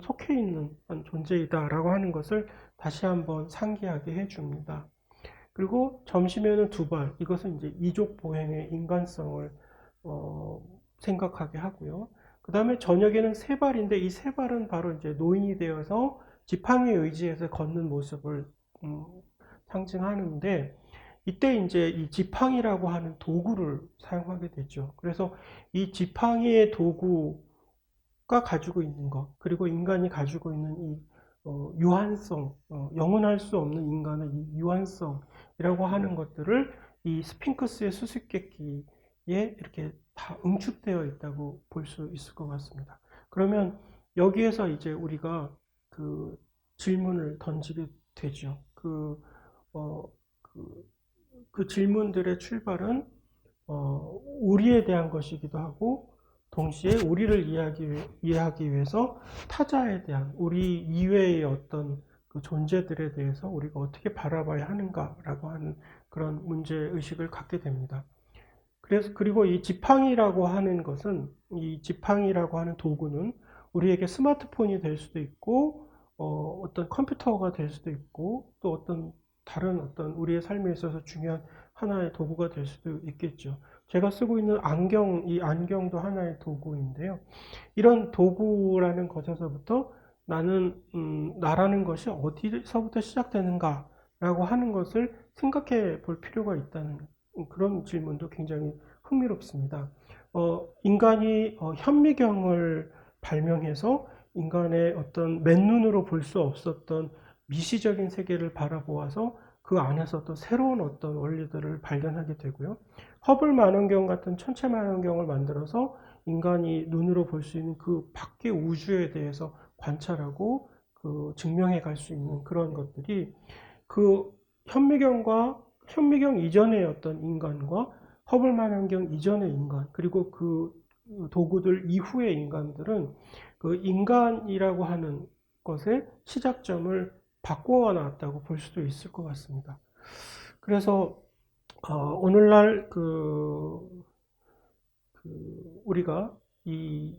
속해 있는 한 존재이다라고 하는 것을 다시 한번 상기하게 해줍니다. 그리고 점심에는 2발, 이것은 이제 이족 보행의 인간성을 생각하게 하고요. 그 다음에 저녁에는 3발인데 이 3발은 바로 이제 노인이 되어서 지팡이 의지해서 걷는 모습을 상징하는데, 이때 이제 이 지팡이라고 하는 도구를 사용하게 되죠. 그래서 이 지팡이의 도구가 가지고 있는 것, 그리고 인간이 가지고 있는 이 유한성, 영원할 수 없는 인간의 이 유한성이라고 하는 것들을 이 스핑크스의 수수께끼에 이렇게 다 응축되어 있다고 볼 수 있을 것 같습니다. 그러면 여기에서 이제 우리가 질문을 던지게 되죠. 어, 그 질문들의 출발은 우리에 대한 것이기도 하고, 동시에 우리를 이해하기 위해서 타자에 대한, 우리 이외의 어떤 그 존재들에 대해서 우리가 어떻게 바라봐야 하는가라고 하는 그런 문제의식을 갖게 됩니다. 그리고 이 지팡이라고 하는 것은, 이 지팡이라고 하는 도구는 우리에게 스마트폰이 될 수도 있고, 어떤 컴퓨터가 될 수도 있고, 또 어떤 다른 어떤 우리의 삶에 있어서 중요한 하나의 도구가 될 수도 있겠죠. 제가 쓰고 있는 이 안경도 하나의 도구인데요. 이런 도구라는 것에서부터 나라는 것이 어디서부터 시작되는가라고 하는 것을 생각해 볼 필요가 있다는 그런 질문도 굉장히 흥미롭습니다. 인간이 현미경을 발명해서 인간의 어떤 맨눈으로 볼 수 없었던 미시적인 세계를 바라보아서 그 안에서 또 새로운 어떤 원리들을 발견하게 되고요. 허블 망원경 같은 천체 망원경을 만들어서 인간이 눈으로 볼 수 있는 그 밖의 우주에 대해서 관찰하고 그 증명해 갈 수 있는 그런 것들이 그 현미경 이전의 어떤 인간과 허블 망원경 이전의 인간, 그리고 그 도구들 이후의 인간들은 그 인간이라고 하는 것의 시작점을 바꾸어 놨다고 볼 수도 있을 것 같습니다. 그래서 오늘날 우리가 이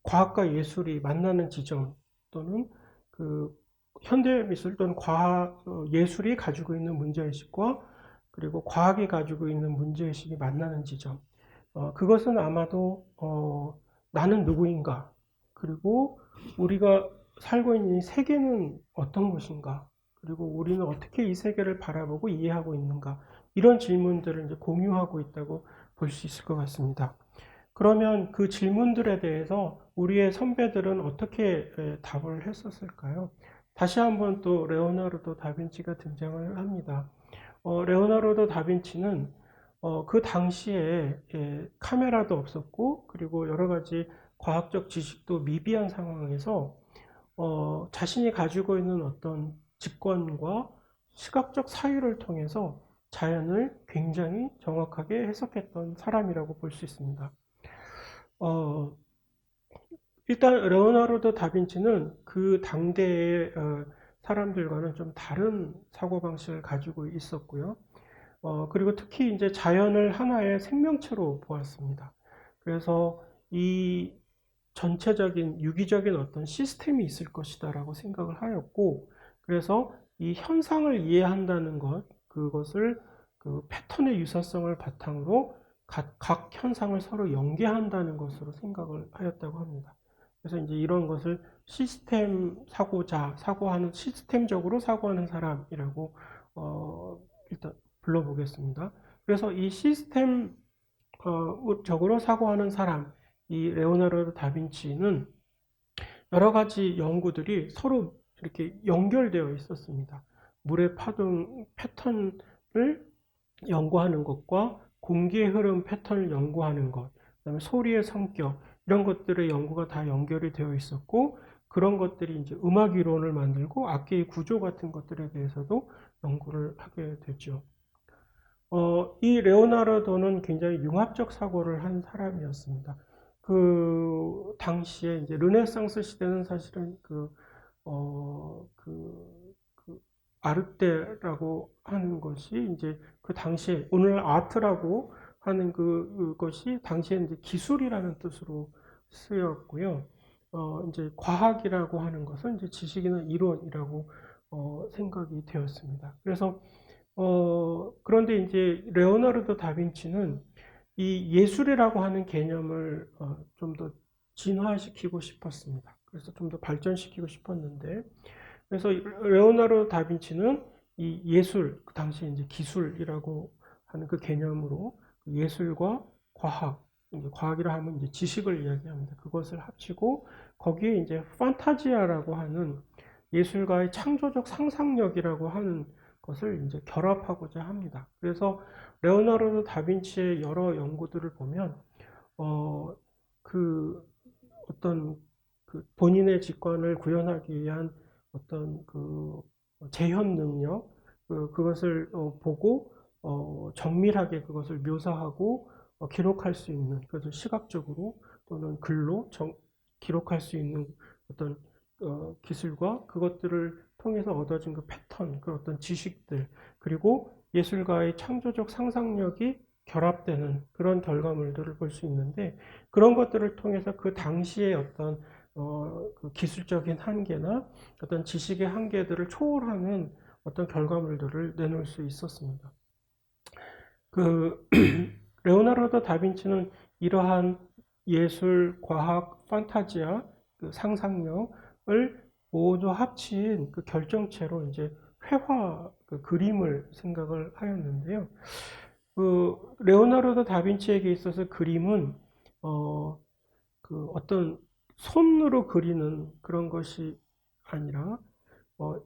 과학과 예술이 만나는 지점, 또는 그 현대미술 또는 예술이 가지고 있는 문제의식과 그리고 과학이 가지고 있는 문제의식이 만나는 지점, 그것은 아마도 나는 누구인가, 그리고 우리가 살고 있는 이 세계는 어떤 것인가, 그리고 우리는 어떻게 이 세계를 바라보고 이해하고 있는가, 이런 질문들을 이제 공유하고 있다고 볼 수 있을 것 같습니다. 그러면 그 질문들에 대해서 우리의 선배들은 어떻게 답을 했었을까요? 다시 한번 또 레오나르도 다빈치가 등장을 합니다. 레오나르도 다빈치는 그 당시에 카메라도 없었고, 그리고 여러 가지 과학적 지식도 미비한 상황에서 자신이 가지고 있는 어떤 직관과 시각적 사유를 통해서 자연을 굉장히 정확하게 해석했던 사람이라고 볼 수 있습니다. 어, 일단 레오나르도 다빈치는 그 당대의 사람들과는 좀 다른 사고방식을 가지고 있었고요. 그리고 특히 이제 자연을 하나의 생명체로 보았습니다. 그래서 이 전체적인 유기적인 어떤 시스템이 있을 것이다라고 생각을 하였고, 그래서 이 현상을 이해한다는 그것을 그 패턴의 유사성을 바탕으로 각 현상을 서로 연계한다는 것으로 생각을 하였다고 합니다. 그래서 이제 이런 것을 시스템적으로 사고하는 사람이라고 일단 불러보겠습니다. 그래서 이 시스템적으로 사고하는 사람, 이 레오나르도 다빈치는 여러 가지 연구들이 서로 이렇게 연결되어 있었습니다. 물의 파동 패턴을 연구하는 것과 공기의 흐름 패턴을 연구하는 것, 그다음에 소리의 성격, 이런 것들의 연구가 다 연결이 되어 있었고, 그런 것들이 이제 음악 이론을 만들고 악기의 구조 같은 것들에 대해서도 연구를 하게 되죠. 이 레오나르도는 굉장히 융합적 사고를 한 사람이었습니다. 그 당시에 이제 르네상스 시대는 사실은 그 아르테라고 하는 것이 이제 그 당시에 오늘 아트라고 하는 그것이 당시에 이제 기술이라는 뜻으로 쓰였고요. 이제 과학이라고 하는 것은 이제 지식이나 이론이라고 생각이 되었습니다. 그래서 그런데 이제 레오나르도 다빈치는 이 예술이라고 하는 개념을 좀 더 진화시키고 싶었습니다. 그래서 좀 더 발전시키고 싶었는데, 그래서 레오나르도 다빈치는 이 예술, 그 당시에 이제 기술이라고 하는 그 개념으로 예술과 과학, 이제 과학이라 하면 이제 지식을 이야기합니다. 그것을 합치고 거기에 이제 판타지아라고 하는 예술가의 창조적 상상력이라고 하는 것을 이제 결합하고자 합니다. 그래서 레오나르도 다빈치의 여러 연구들을 보면 어, 그 어떤 그 본인의 직관을 구현하기 위한 어떤 그 재현 능력, 그것을 보고 정밀하게 그것을 묘사하고 기록할 수 있는, 그것을 시각적으로 또는 글로 기록할 수 있는 어떤 기술과 그것들을 통해서 얻어진 그 패턴, 그 어떤 지식들, 그리고 예술가의 창조적 상상력이 결합되는 그런 결과물들을 볼 수 있는데, 그런 것들을 통해서 그 당시의 어떤 그 기술적인 한계나 어떤 지식의 한계들을 초월하는 어떤 결과물들을 내놓을 수 있었습니다. 그 레오나르도 다빈치는 이러한 예술, 과학, 판타지아, 그 상상력을 모두 합친 그 결정체로 이제 회화 그 그림을 생각을 하였는데요. 그 레오나르도 다빈치에게 있어서 그림은 그 어떤 손으로 그리는 그런 것이 아니라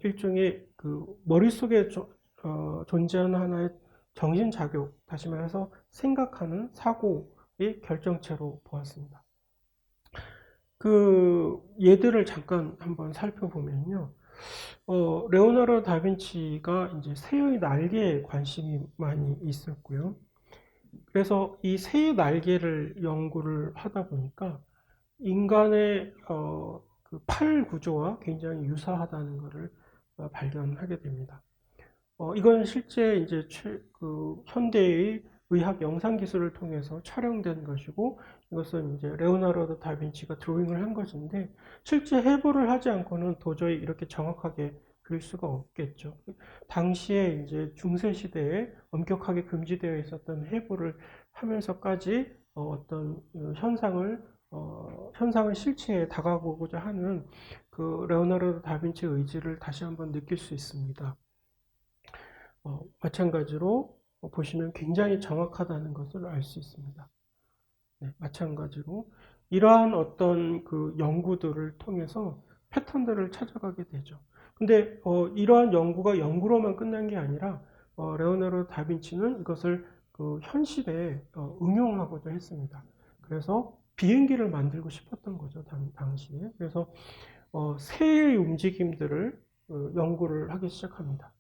일종의 그 머릿속에 존재하는 하나의 정신작용, 다시 말해서 생각하는 사고의 결정체로 보았습니다. 그 예들을 잠깐 한번 살펴보면요. 레오나르도 다빈치가 이제 새의 날개에 관심이 많이 있었고요. 그래서 이 새의 날개를 연구를 하다 보니까 인간의 그팔 구조와 굉장히 유사하다는 것을 발견하게 됩니다. 이건 실제 이제 그 현대의 의학 영상 기술을 통해서 촬영된 것이고, 이것은 이제 레오나르도 다빈치가 드로잉을 한 것인데, 실제 해부를 하지 않고는 도저히 이렇게 정확하게 그릴 수가 없겠죠. 당시에 이제 중세 시대에 엄격하게 금지되어 있었던 해부를 하면서까지 어떤 현상을 실체에 다가보고자 하는 그 레오나르도 다빈치의 의지를 다시 한번 느낄 수 있습니다. 마찬가지로 보시면 굉장히 정확하다는 것을 알 수 있습니다. 네, 마찬가지로 이러한 어떤 그 연구들을 통해서 패턴들을 찾아가게 되죠. 근데 이러한 연구가 연구로만 끝난 게 아니라 레오나르도 다빈치는 이것을 그 현실에 응용하고자 했습니다. 그래서 비행기를 만들고 싶었던 거죠, 당시에. 그래서 새의 움직임들을 연구를 하기 시작합니다.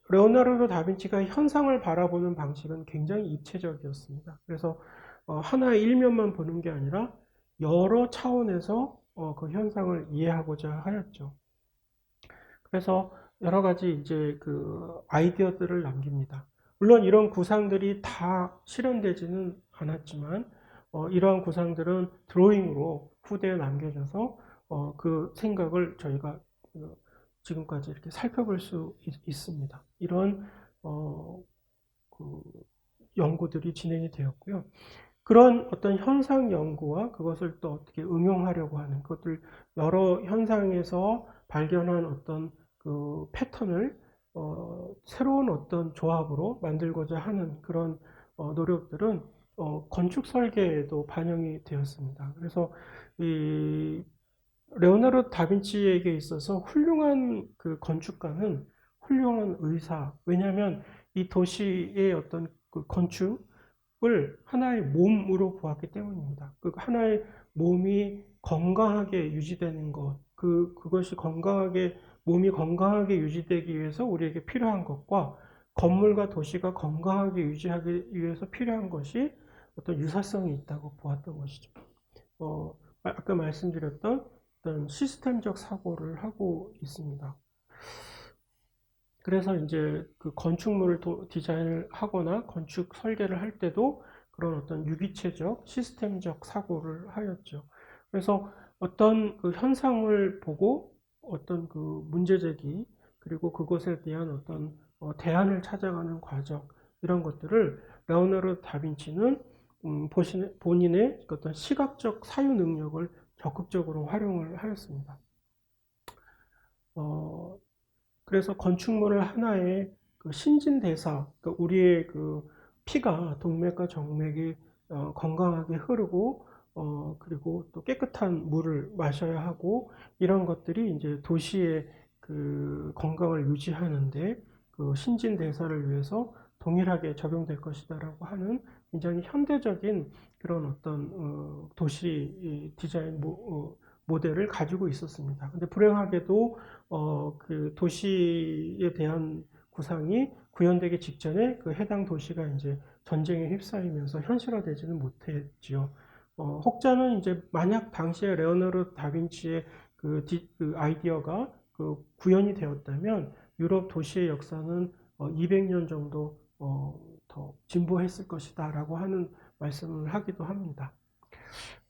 레오나르도 다빈치가 현상을 바라보는 방식은 굉장히 입체적이었습니다. 그래서 하나의 일면만 보는 게 아니라 여러 차원에서 그 현상을 이해하고자 하였죠. 그래서 여러 가지 이제 그 아이디어들을 남깁니다. 물론 이런 구상들이 다 실현되지는 않았지만 이러한 구상들은 드로잉으로 후대에 남겨져서 그 생각을 저희가 지금까지 이렇게 살펴볼 수 있습니다. 이런 그 연구들이 진행이 되었고요. 그런 어떤 현상 연구와 그것을 또 어떻게 응용하려고 하는 그것들 여러 현상에서 발견한 어떤 그 패턴을 새로운 어떤 조합으로 만들고자 하는 그런 노력들은 건축 설계에도 반영이 되었습니다. 그래서 이 레오나르도 다빈치에게 있어서 훌륭한 그 건축가는 훌륭한 의사. 왜냐하면 이 도시의 어떤 그 건축을 하나의 몸으로 보았기 때문입니다. 그 하나의 몸이 건강하게 유지되는 것, 그것이 몸이 건강하게 유지되기 위해서 우리에게 필요한 것과 건물과 도시가 건강하게 유지하기 위해서 필요한 것이 어떤 유사성이 있다고 보았던 것이죠. 아까 말씀드렸던 어떤 시스템적 사고를 하고 있습니다. 그래서 이제 그 건축물을 디자인을 하거나 건축 설계를 할 때도 그런 어떤 유기체적 시스템적 사고를 하였죠. 그래서 어떤 그 현상을 보고 어떤 그 문제 제기 그리고 그것에 대한 어떤 대안을 찾아가는 과정 이런 것들을 레오나르도 다빈치는 본인의 어떤 시각적 사유 능력을 적극적으로 활용을 하였습니다. 그래서 건축물을 하나의 그 신진대사, 그러니까 우리의 그 피가 동맥과 정맥이 건강하게 흐르고 그리고 또 깨끗한 물을 마셔야 하고 이런 것들이 이제 도시의 그 건강을 유지하는데 그 신진대사를 위해서 동일하게 적용될 것이다라고 하는 굉장히 현대적인 그런 어떤 도시 디자인 모델을 가지고 있었습니다. 근데 불행하게도 그 도시에 대한 구상이 구현되기 직전에 그 해당 도시가 이제 전쟁에 휩싸이면서 현실화되지는 못했지요. 혹자는 이제 만약 당시에 레오나르도 다빈치의 그 아이디어가 구현이 되었다면 유럽 도시의 역사는 200년 정도 더 진보했을 것이다 라고 하는 말씀을 하기도 합니다.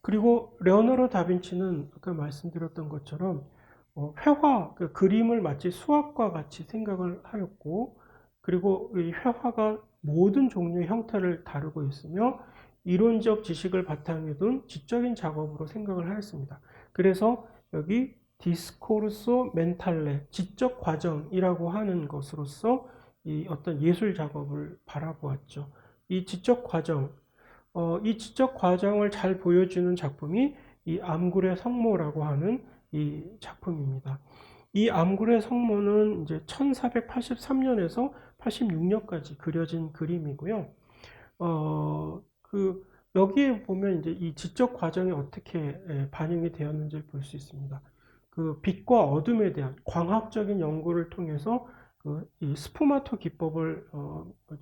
그리고 레오나르도 다빈치는 아까 말씀드렸던 것처럼 회화, 그 그림을 마치 수학과 같이 생각을 하였고, 그리고 이 회화가 모든 종류의 형태를 다루고 있으며 이론적 지식을 바탕에 둔 지적인 작업으로 생각을 하였습니다. 그래서 여기 디스코르소 멘탈레, 지적 과정이라고 하는 것으로서 이 어떤 예술 작업을 바라보았죠. 이 지적 과정, 이 지적 과정을 잘 보여주는 작품이 이 암굴의 성모라고 하는 이 작품입니다. 이 암굴의 성모는 이제 1483년에서 86년까지 그려진 그림이고요. 여기에 보면 이제 이 지적 과정이 어떻게 반영이 되었는지를 볼 수 있습니다. 그 빛과 어둠에 대한 광학적인 연구를 통해서 이 스푸마토 기법을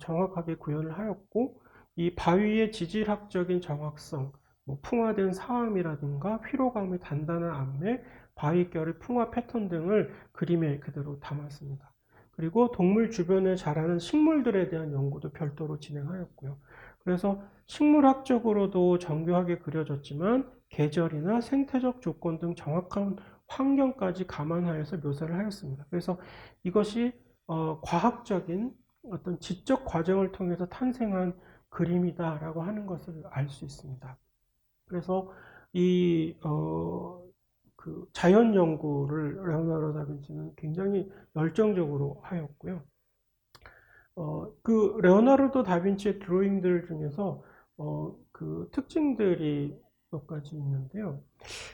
정확하게 구현을 하였고, 이 바위의 지질학적인 정확성, 뭐 풍화된 사암이라든가 피로감의 단단한 암매, 바위결의 풍화 패턴 등을 그림에 그대로 담았습니다. 그리고 동물 주변에 자라는 식물들에 대한 연구도 별도로 진행하였고요. 그래서 식물학적으로도 정교하게 그려졌지만 계절이나 생태적 조건 등 정확한 환경까지 감안하여서 묘사를 하였습니다. 그래서 이것이 과학적인 어떤 지적 과정을 통해서 탄생한 그림이다라고 하는 것을 알 수 있습니다. 그래서 그 자연 연구를 레오나르도 다빈치는 굉장히 열정적으로 하였고요. 그 레오나르도 다빈치의 드로잉들 중에서 그 특징들이 몇 가지 있는데요.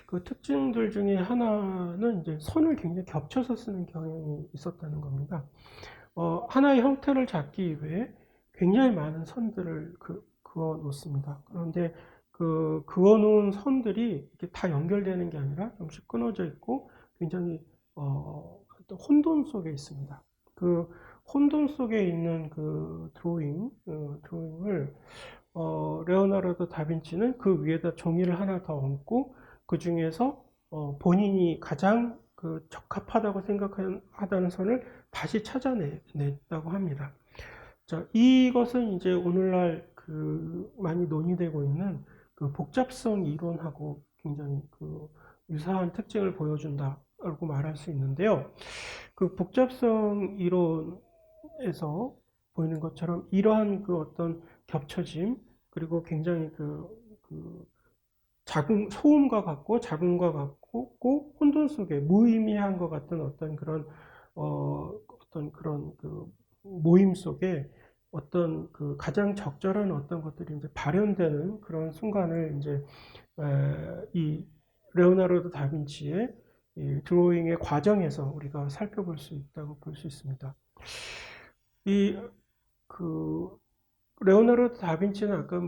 그 특징들 중에 하나는 이제 선을 굉장히 겹쳐서 쓰는 경향이 있었다는 겁니다. 하나의 형태를 잡기 위해 굉장히 많은 선들을 그어 놓습니다. 그런데 그 그어 놓은 선들이 이렇게 다 연결되는 게 아니라 좀씩 끊어져 있고 굉장히 어떤 혼돈 속에 있습니다. 그 혼돈 속에 있는 그 드로잉을 레오나르도 다빈치는 그 위에다 종이를 하나 더 얹고 그 중에서 본인이 가장 그 적합하다고 생각하다는 선을 다시 찾아냈다고 합니다. 자, 이것은 이제 오늘날 그 많이 논의되고 있는 그 복잡성 이론하고 굉장히 그 유사한 특징을 보여준다라고 말할 수 있는데요. 그 복잡성 이론에서 보이는 것처럼 이러한 그 어떤 겹쳐짐, 그리고 굉장히 그 작은 소음과 같고 작음과 같고 혼돈 속에 무의미한 것 같은 어떤 그런 어떤 그런 그 모임 속에 어떤 그 가장 적절한 어떤 것들이 이제 발현되는 그런 순간을 이제 이 레오나르도 다빈치의 이 드로잉의 과정에서 우리가 살펴볼 수 있다고 볼 수 있습니다. 이 그 레오나르도 다빈치는 아까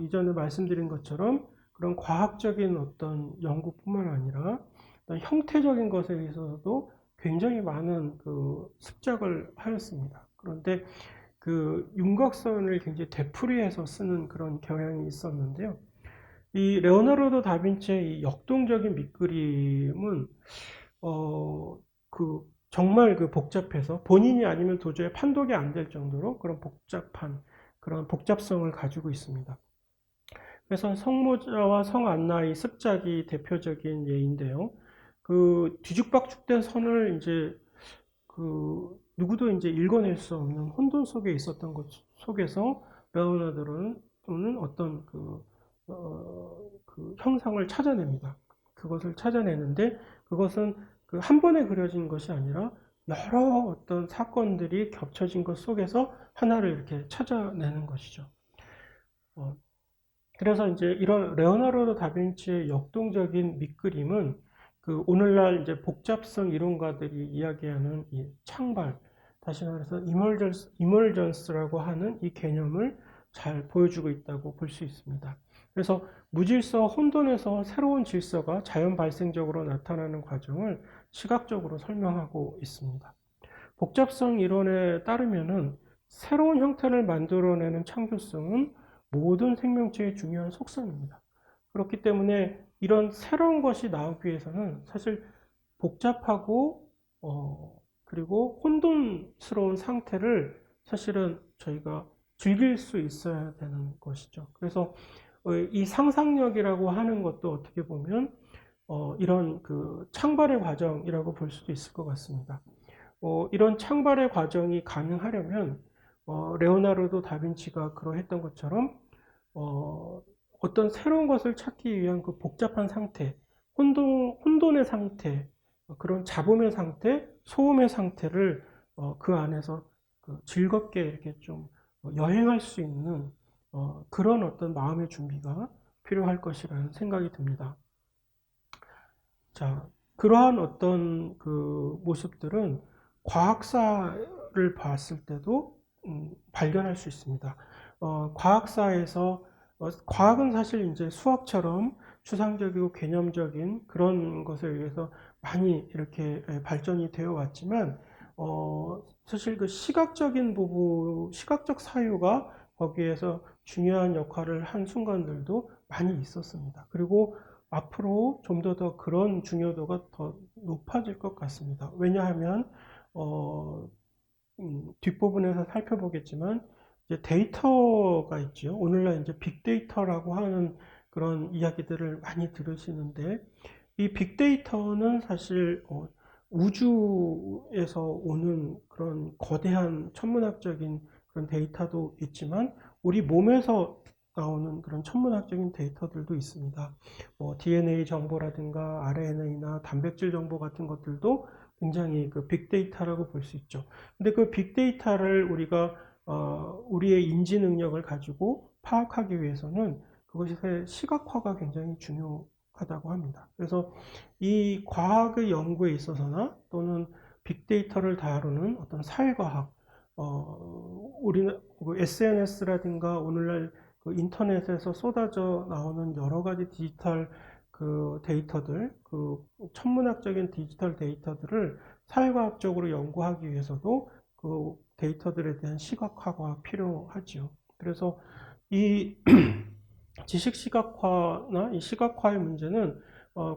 이전에 말씀드린 것처럼 그런 과학적인 어떤 연구뿐만 아니라 어떤 형태적인 것에 있어서도 굉장히 많은 그 습작을 하였습니다. 그런데 그 윤곽선을 굉장히 되풀이해서 쓰는 그런 경향이 있었는데요. 이 레오나르도 다빈치의 이 역동적인 밑그림은 정말 그 복잡해서 본인이 아니면 도저히 판독이 안 될 정도로 그런 복잡한 그런 복잡성을 가지고 있습니다. 그래서 성모자와 성안나의 습작이 대표적인 예인데요. 그 뒤죽박죽된 선을 이제 그 누구도 이제 읽어낼 수 없는 혼돈 속에 있었던 것 속에서 레오나르도는 어떤 그 형상을 찾아냅니다. 그것을 찾아내는데 그것은 그 한 번에 그려진 것이 아니라 여러 어떤 사건들이 겹쳐진 것 속에서 하나를 이렇게 찾아내는 것이죠. 그래서 이제 이런 레오나르도 다빈치의 역동적인 밑그림은 그 오늘날 이제 복잡성 이론가들이 이야기하는 이 창발, 다시 말해서 이멀전스라고 하는 이 개념을 잘 보여주고 있다고 볼 수 있습니다. 그래서 무질서 혼돈에서 새로운 질서가 자연 발생적으로 나타나는 과정을 시각적으로 설명하고 있습니다. 복잡성 이론에 따르면은 새로운 형태를 만들어내는 창조성은 모든 생명체의 중요한 속성입니다. 그렇기 때문에 이런 새로운 것이 나오기 위해서는 사실 복잡하고 그리고 혼돈스러운 상태를 사실은 저희가 즐길 수 있어야 되는 것이죠. 그래서 이 상상력이라고 하는 것도 어떻게 보면 이런 그 창발의 과정이라고 볼 수도 있을 것 같습니다. 이런 창발의 과정이 가능하려면 레오나르도 다빈치가 그러했던 것처럼 어떤 새로운 것을 찾기 위한 그 복잡한 상태, 혼돈의 상태, 그런 잡음의 상태, 소음의 상태를 그 안에서 그 즐겁게 이렇게 좀 여행할 수 있는 그런 어떤 마음의 준비가 필요할 것이라는 생각이 듭니다. 자, 그러한 어떤 그 모습들은 과학사를 봤을 때도 발견할 수 있습니다. 과학사에서 과학은 사실 이제 수학처럼 추상적이고 개념적인 그런 것에 의해서 많이 이렇게 발전이 되어 왔지만 사실 그 시각적인 부분, 시각적 사유가 거기에서 중요한 역할을 한 순간들도 많이 있었습니다. 그리고 앞으로 좀 더 그런 중요도가 더 높아질 것 같습니다. 왜냐하면 뒷부분에서 살펴보겠지만 이제 데이터가 있죠. 오늘날 이제 빅데이터라고 하는 그런 이야기들을 많이 들으시는데 이 빅데이터는 사실 우주에서 오는 그런 거대한 천문학적인 그런 데이터도 있지만 우리 몸에서 나오는 그런 천문학적인 데이터들도 있습니다. DNA 정보라든가 RNA나 단백질 정보 같은 것들도 굉장히 그 빅데이터라고 볼 수 있죠. 근데 그 빅데이터를 우리가 우리의 인지 능력을 가지고 파악하기 위해서는 그것의 시각화가 굉장히 중요하다고 합니다. 그래서 이 과학의 연구에 있어서나 또는 빅데이터를 다루는 어떤 사회과학, 우리는 SNS라든가 오늘날 그 인터넷에서 쏟아져 나오는 여러 가지 디지털 그 데이터들, 그 천문학적인 디지털 데이터들을 사회과학적으로 연구하기 위해서도 그 데이터들에 대한 시각화가 필요하죠. 그래서 이 지식 시각화나 이 시각화의 문제는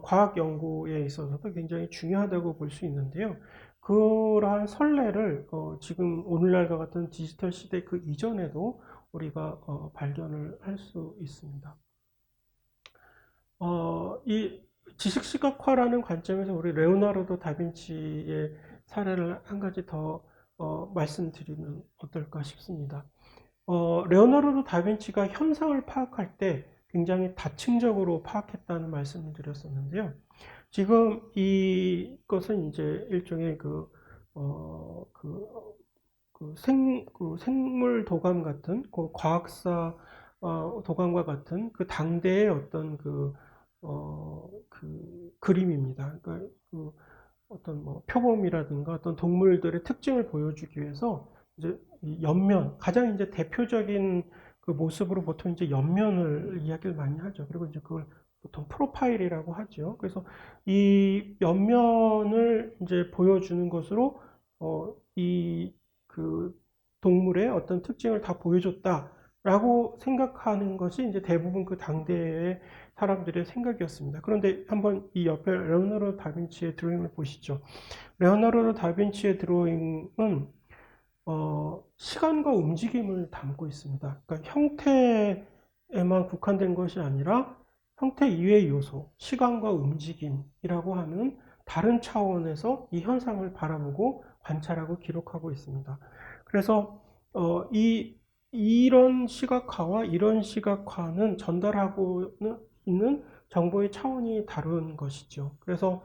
과학 연구에 있어서도 굉장히 중요하다고 볼 수 있는데요. 그러한 선례를 지금 오늘날과 같은 디지털 시대 그 이전에도 우리가 발견을 할 수 있습니다. 이 지식 시각화라는 관점에서 우리 레오나르도 다빈치의 사례를 한 가지 더 말씀드리면 어떨까 싶습니다. 레오나르도 다빈치가 현상을 파악할 때 굉장히 다층적으로 파악했다는 말씀을 드렸었는데요. 지금 이것은 이제 일종의 그 생물 도감 같은, 그 과학사 도감과 같은 그 당대의 어떤 그 그림입니다. 그러니까 그 어떤 뭐 표범이라든가 어떤 동물들의 특징을 보여주기 위해서 이제 이 옆면, 가장 이제 대표적인 그 모습으로 보통 이제 옆면을 이야기를 많이 하죠. 그리고 이제 그걸 보통 프로파일이라고 하죠. 그래서 이 옆면을 이제 보여주는 것으로 이 그 동물의 어떤 특징을 다 보여줬다라고 생각하는 것이 이제 대부분 그 당대의 사람들의 생각이었습니다. 그런데 한번 이 옆에 레오나르도 다빈치의 드로잉을 보시죠. 레오나르도 다빈치의 드로잉은 시간과 움직임을 담고 있습니다. 그러니까 형태에만 국한된 것이 아니라 형태 이외의 요소, 시간과 움직임이라고 하는 다른 차원에서 이 현상을 바라보고 관찰하고 기록하고 있습니다. 그래서 이런 시각화와 이런 시각화는 전달하고 있는 정보의 차원이 다른 것이죠. 그래서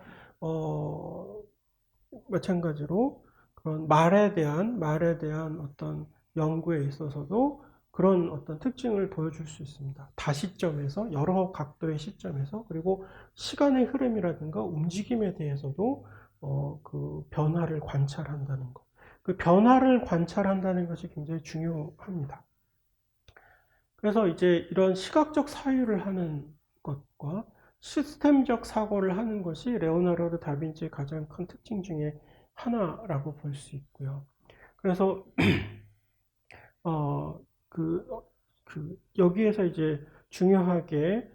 마찬가지로 그런 말에 대한 어떤 연구에 있어서도 그런 어떤 특징을 보여줄 수 있습니다. 다시점에서 여러 각도의 시점에서 그리고 시간의 흐름이라든가 움직임에 대해서도 그 변화를 관찰한다는 것. 그 변화를 관찰한다는 것이 굉장히 중요합니다. 그래서 이제 이런 시각적 사유를 하는 것과 시스템적 사고를 하는 것이 레오나르도 다빈치의 가장 큰 특징 중에 하나라고 볼 수 있고요. 그래서 어, 그, 여기에서 이제 중요하게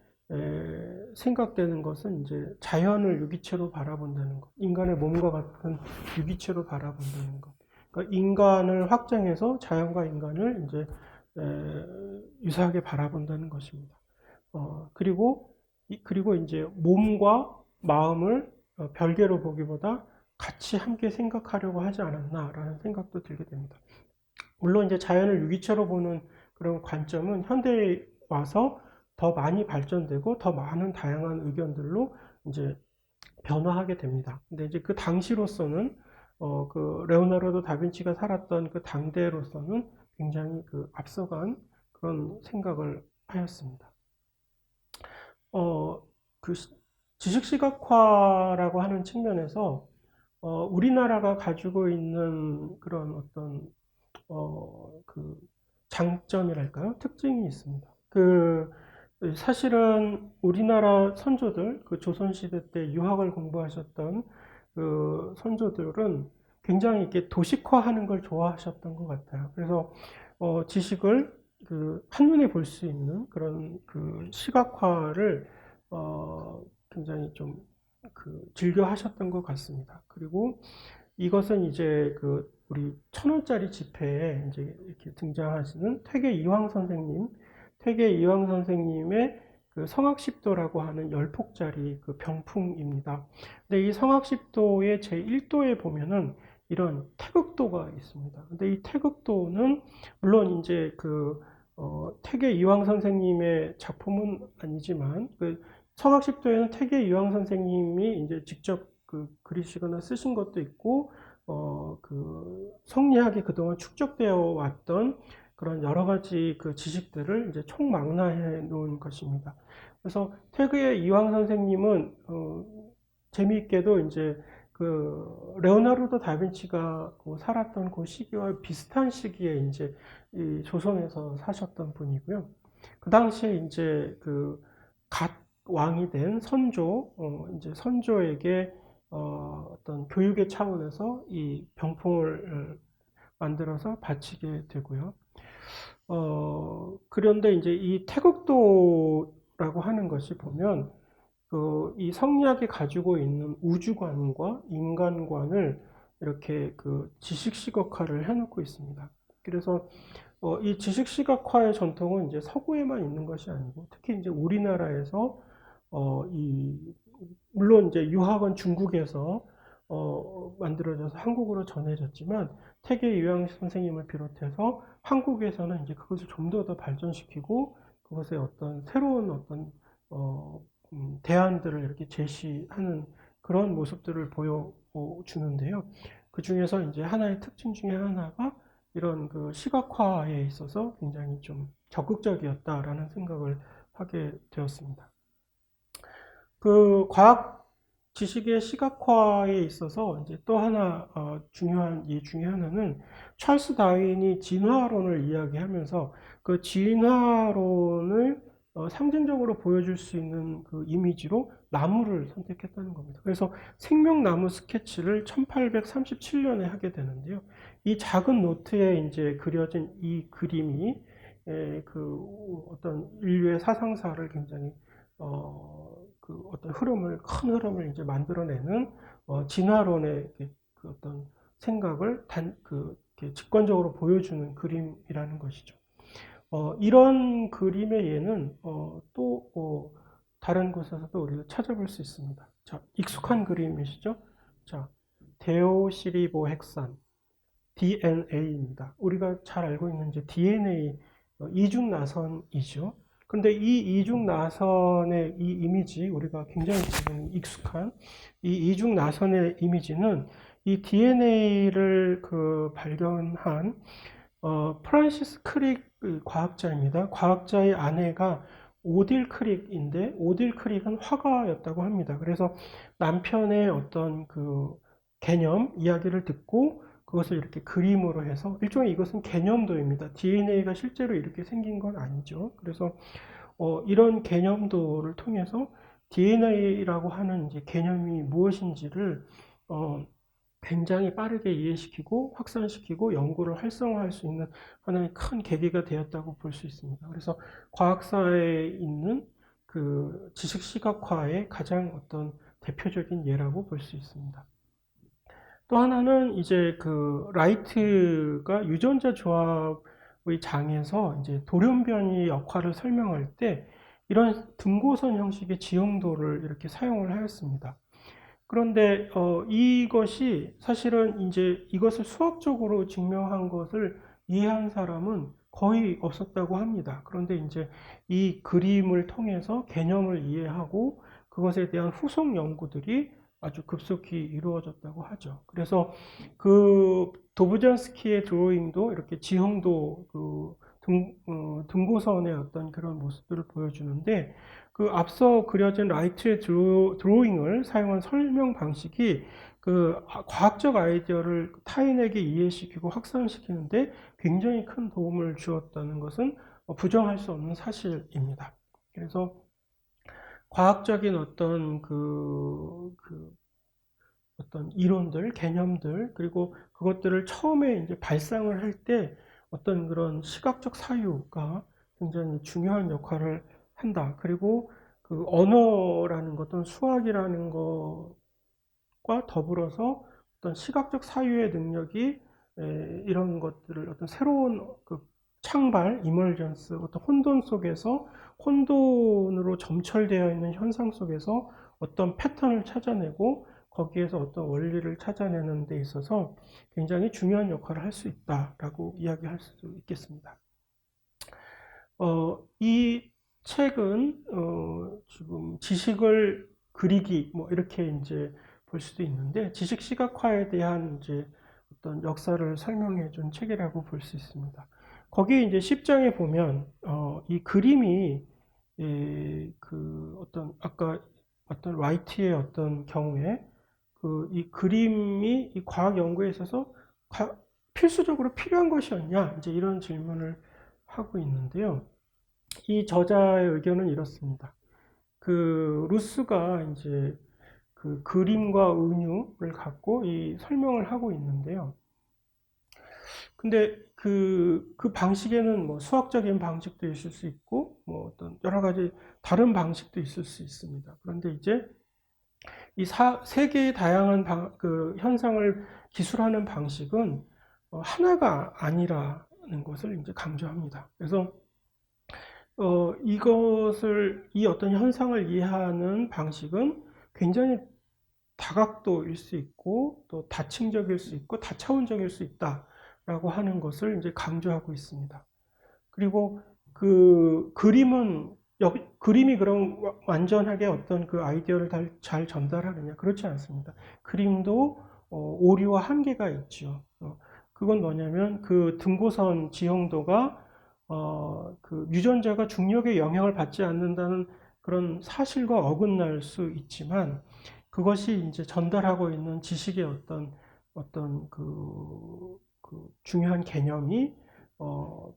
생각되는 것은 이제 자연을 유기체로 바라본다는 것, 인간의 몸과 같은 유기체로 바라본다는 것. 그러니까 인간을 확장해서 자연과 인간을 이제 유사하게 바라본다는 것입니다. 그리고 이제 몸과 마음을 별개로 보기보다 같이 함께 생각하려고 하지 않았나라는 생각도 들게 됩니다. 물론 이제 자연을 유기체로 보는 그런 관점은 현대에 와서 더 많이 발전되고 더 많은 다양한 의견들로 이제 변화하게 됩니다. 근데 이제 그 당시로서는 그 레오나르도 다빈치가 살았던 그 당대로서는 굉장히 그 앞서간 그런 생각을 하였습니다. 어, 그 지식시각화라고 하는 측면에서 우리나라가 가지고 있는 그런 어떤 그 장점이랄까요? 특징이 있습니다. 사실은 우리나라 선조들, 그 조선시대 때 유학을 공부하셨던 그 선조들은 굉장히 이렇게 도식화하는 걸 좋아하셨던 것 같아요. 그래서 지식을 그 한눈에 볼 수 있는 그런 그 시각화를 굉장히 좀 그 즐겨 하셨던 것 같습니다. 그리고 이것은 이제 그 우리 1,000원짜리 지폐에 이제 이렇게 등장하시는 퇴계 이황 선생님의 그 성악십도라고 하는 10폭짜리 그 병풍입니다. 근데 이 성악십도의 제1도에 보면은 이런 태극도가 있습니다. 근데 이 태극도는 물론 이제 그 퇴계 이황 선생님의 작품은 아니지만 그 성악십도에는 퇴계 이황 선생님이 이제 직접 그 그리시거나 쓰신 것도 있고 그 성리학이 그동안 축적되어 왔던 그런 여러 가지 그 지식들을 이제 총망라해 놓은 것입니다. 그래서 퇴계의 이황 선생님은 재미있게도 이제 그 레오나르도 다빈치가 그 살았던 그 시기와 비슷한 시기에 이제 이 조선에서 사셨던 분이고요. 그 당시에 이제 그 갓 왕이 된 이제 선조에게 어떤 교육의 차원에서 이 병풍을 만들어서 바치게 되고요. 그런데 이제 이 태극도라고 하는 것이 보면 이 성리학이 가지고 있는 우주관과 인간관을 이렇게 그 지식시각화를 해놓고 있습니다. 그래서 이 지식시각화의 전통은 이제 서구에만 있는 것이 아니고 특히 이제 우리나라에서 물론 이제 유학은 중국에서 만들어져서 한국으로 전해졌지만 태계 유양 선생님을 비롯해서 한국에서는 이제 그것을 좀 더 발전시키고 그것의 어떤 새로운 어떤 대안들을 이렇게 제시하는 그런 모습들을 보여주는데요. 그 중에서 이제 하나의 특징 중에 하나가 이런 그 시각화에 있어서 굉장히 좀 적극적이었다라는 생각을 하게 되었습니다. 그 과학 지식의 시각화에 있어서 이제 또 하나 중요한 이 중에 하나는 찰스 다윈이 진화론을 이야기하면서 그 진화론을 상징적으로 보여줄 수 있는 그 이미지로 나무를 선택했다는 겁니다. 그래서 생명나무 스케치를 1837년에 하게 되는데요. 이 작은 노트에 이제 그려진 이 그림이 그 어떤 인류의 사상사를 굉장히 그 어떤 큰 흐름을 이제 만들어내는 진화론의 그 어떤 생각을 직관적으로 보여주는 그림이라는 것이죠. 이런 그림의 예는 또 다른 곳에서도 우리가 찾아볼 수 있습니다. 자, 익숙한 그림이시죠? 자, 데오시리보핵산 DNA입니다. 우리가 잘 알고 있는 이제 DNA 이중나선이죠. 근데 이 이중나선의 이 이미지, 우리가 굉장히 지금 익숙한 이 이중나선의 이미지는 이 DNA를 그 발견한 프란시스 크릭 과학자입니다. 과학자의 아내가 오딜 크릭인데 오딜 크릭은 화가였다고 합니다. 그래서 남편의 어떤 그 개념 이야기를 듣고 그것을 이렇게 그림으로 해서 일종의 이것은 개념도입니다. DNA가 실제로 이렇게 생긴 건 아니죠. 그래서 이런 개념도를 통해서 DNA라고 하는 이제 개념이 무엇인지를 굉장히 빠르게 이해시키고 확산시키고 연구를 활성화할 수 있는 하나의 큰 계기가 되었다고 볼 수 있습니다. 그래서 과학사에 있는 그 지식 시각화의 가장 어떤 대표적인 예라고 볼 수 있습니다. 또 하나는 이제 그 라이트가 유전자 조합의 장에서 이제 돌연변이 역할을 설명할 때 이런 등고선 형식의 지형도를 이렇게 사용을 하였습니다. 그런데 이것이 사실은 이제 이것을 수학적으로 증명한 것을 이해한 사람은 거의 없었다고 합니다. 그런데 이제 이 그림을 통해서 개념을 이해하고 그것에 대한 후속 연구들이 아주 급속히 이루어졌다고 하죠. 그래서 그 도부잔스키의 드로잉도 이렇게 지형도 그 등고선의 어떤 그런 모습들을 보여주는데 그 앞서 그려진 라이트의 드로잉을 사용한 설명 방식이 그 과학적 아이디어를 타인에게 이해시키고 확산시키는데 굉장히 큰 도움을 주었다는 것은 부정할 수 없는 사실입니다. 그래서 과학적인 어떤 이론들, 개념들, 그리고 그것들을 처음에 이제 발상을 할 때 어떤 그런 시각적 사유가 굉장히 중요한 역할을 한다. 그리고 그 언어라는 것은 수학이라는 것과 더불어서 어떤 시각적 사유의 능력이 이런 것들을 어떤 새로운 그 창발, 이멀전스, 어떤 혼돈 속에서 혼돈으로 점철되어 있는 현상 속에서 어떤 패턴을 찾아내고 거기에서 어떤 원리를 찾아내는 데 있어서 굉장히 중요한 역할을 할 수 있다라고 이야기할 수 있겠습니다. 이 책은 지금 지식을 그리기 뭐 이렇게 이제 볼 수도 있는데 지식 시각화에 대한 이제 어떤 역사를 설명해 준 책이라고 볼 수 있습니다. 거기에 이제 10장에 보면 이 그림이 그 어떤 아까 어떤 라이트의 어떤 경우에 그 이 그림이 이 과학 연구에 있어서 필수적으로 필요한 것이었냐 이제 이런 질문을 하고 있는데요. 이 저자의 의견은 이렇습니다. 그 루스가 이제 그 그림과 은유를 갖고 이 설명을 하고 있는데요. 근데 그 방식에는 뭐 수학적인 방식도 있을 수 있고 뭐 어떤 여러 가지 다른 방식도 있을 수 있습니다. 그런데 이제 이 세 개의 다양한 그 현상을 기술하는 방식은 하나가 아니라는 것을 이제 강조합니다. 그래서 이 어떤 현상을 이해하는 방식은 굉장히 다각도일 수 있고 또 다층적일 수 있고 다차원적일 수 있다라고 하는 것을 이제 강조하고 있습니다. 그리고 그 그림이 그럼 완전하게 어떤 그 아이디어를 잘 전달하느냐? 그렇지 않습니다. 그림도 오류와 한계가 있죠. 그건 뭐냐면 그 등고선 지형도가 그 유전자가 중력의 영향을 받지 않는다는 그런 사실과 어긋날 수 있지만 그것이 이제 전달하고 있는 지식의 어떤 그 중요한 개념이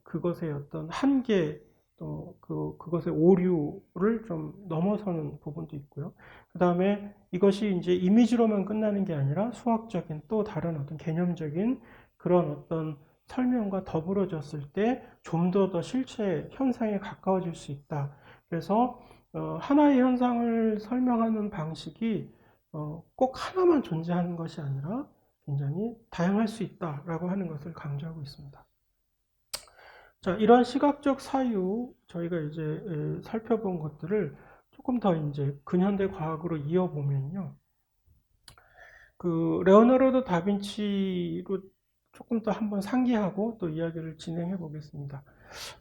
그것의 어떤 한계 또 그것의 오류를 좀 넘어서는 부분도 있고요. 그 다음에 이것이 이제 이미지로만 끝나는 게 아니라 수학적인 또 다른 어떤 개념적인 그런 어떤 설명과 더불어졌을 때 좀 더 실체 현상에 가까워질 수 있다. 그래서 하나의 현상을 설명하는 방식이 꼭 하나만 존재하는 것이 아니라 굉장히 다양할 수 있다라고 하는 것을 강조하고 있습니다. 자, 이러한 시각적 사유 저희가 이제 살펴본 것들을 조금 더 이제 근현대 과학으로 이어보면요. 그 레오나르도 다빈치로 조금 더 한번 상기하고 또 이야기를 진행해 보겠습니다.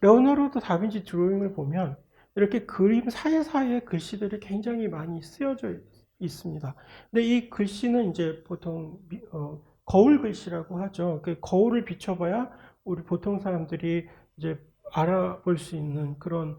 레오나르도 다빈치 드로잉을 보면 이렇게 그림 사이사이에 글씨들이 굉장히 많이 쓰여져 있습니다. 근데 이 글씨는 이제 보통 거울 글씨라고 하죠. 그 거울을 비춰봐야 우리 보통 사람들이 이제 알아볼 수 있는 그런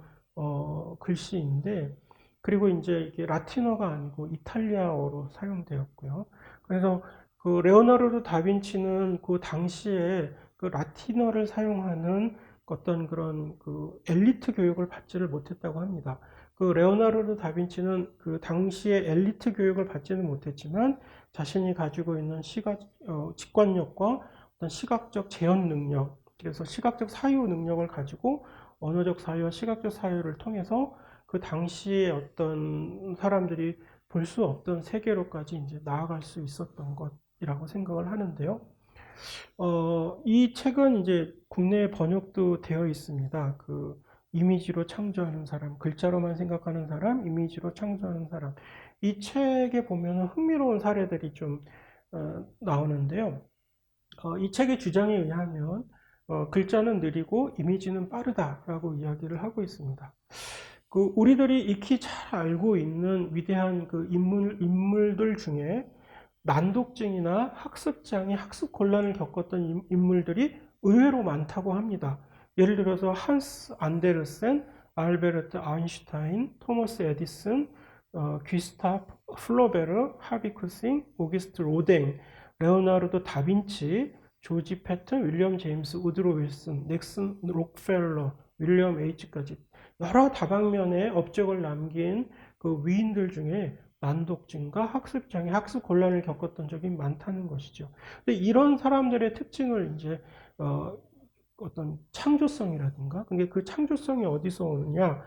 글씨인데 그리고 이제 이게 라틴어가 아니고 이탈리아어로 사용되었고요. 그래서 그 레오나르도 다빈치는 그 당시에 그 라틴어를 사용하는 어떤 그런 그 엘리트 교육을 받지를 못했다고 합니다. 그 레오나르도 다빈치는 그 당시에 엘리트 교육을 받지는 못했지만 자신이 가지고 있는 직관력과 어떤 시각적 재현 능력, 그래서 시각적 사유 능력을 가지고 언어적 사유와 시각적 사유를 통해서 그 당시에 어떤 사람들이 볼 수 없던 세계로까지 이제 나아갈 수 있었던 것이라고 생각을 하는데요. 이 책은 이제 국내에 번역도 되어 있습니다. 그 이미지로 창조하는 사람, 글자로만 생각하는 사람, 이미지로 창조하는 사람. 이 책에 보면 흥미로운 사례들이 좀 나오는데요. 이 책의 주장에 의하면 글자는 느리고 이미지는 빠르다라고 이야기를 하고 있습니다. 그 우리들이 익히 잘 알고 있는 위대한 그 인물들 중에 난독증이나 학습장애, 학습 곤란을 겪었던 인물들이 의외로 많다고 합니다. 예를 들어서 한스 안데르센, 알베르트 아인슈타인, 토머스 에디슨, 귀스타프 플로베르, 하비 쿠싱, 오기스트 로댕, 레오나르도 다빈치, 조지 패튼, 윌리엄 제임스 우드로 윌슨, 넥슨 록펠러, 윌리엄 H까지 여러 다방면의 업적을 남긴 그 위인들 중에 난독증과 학습장애, 학습 곤란을 겪었던 적이 많다는 것이죠. 근데 이런 사람들의 특징을 이제 어떤 창조성이라든가, 근데 그 창조성이 어디서 오느냐?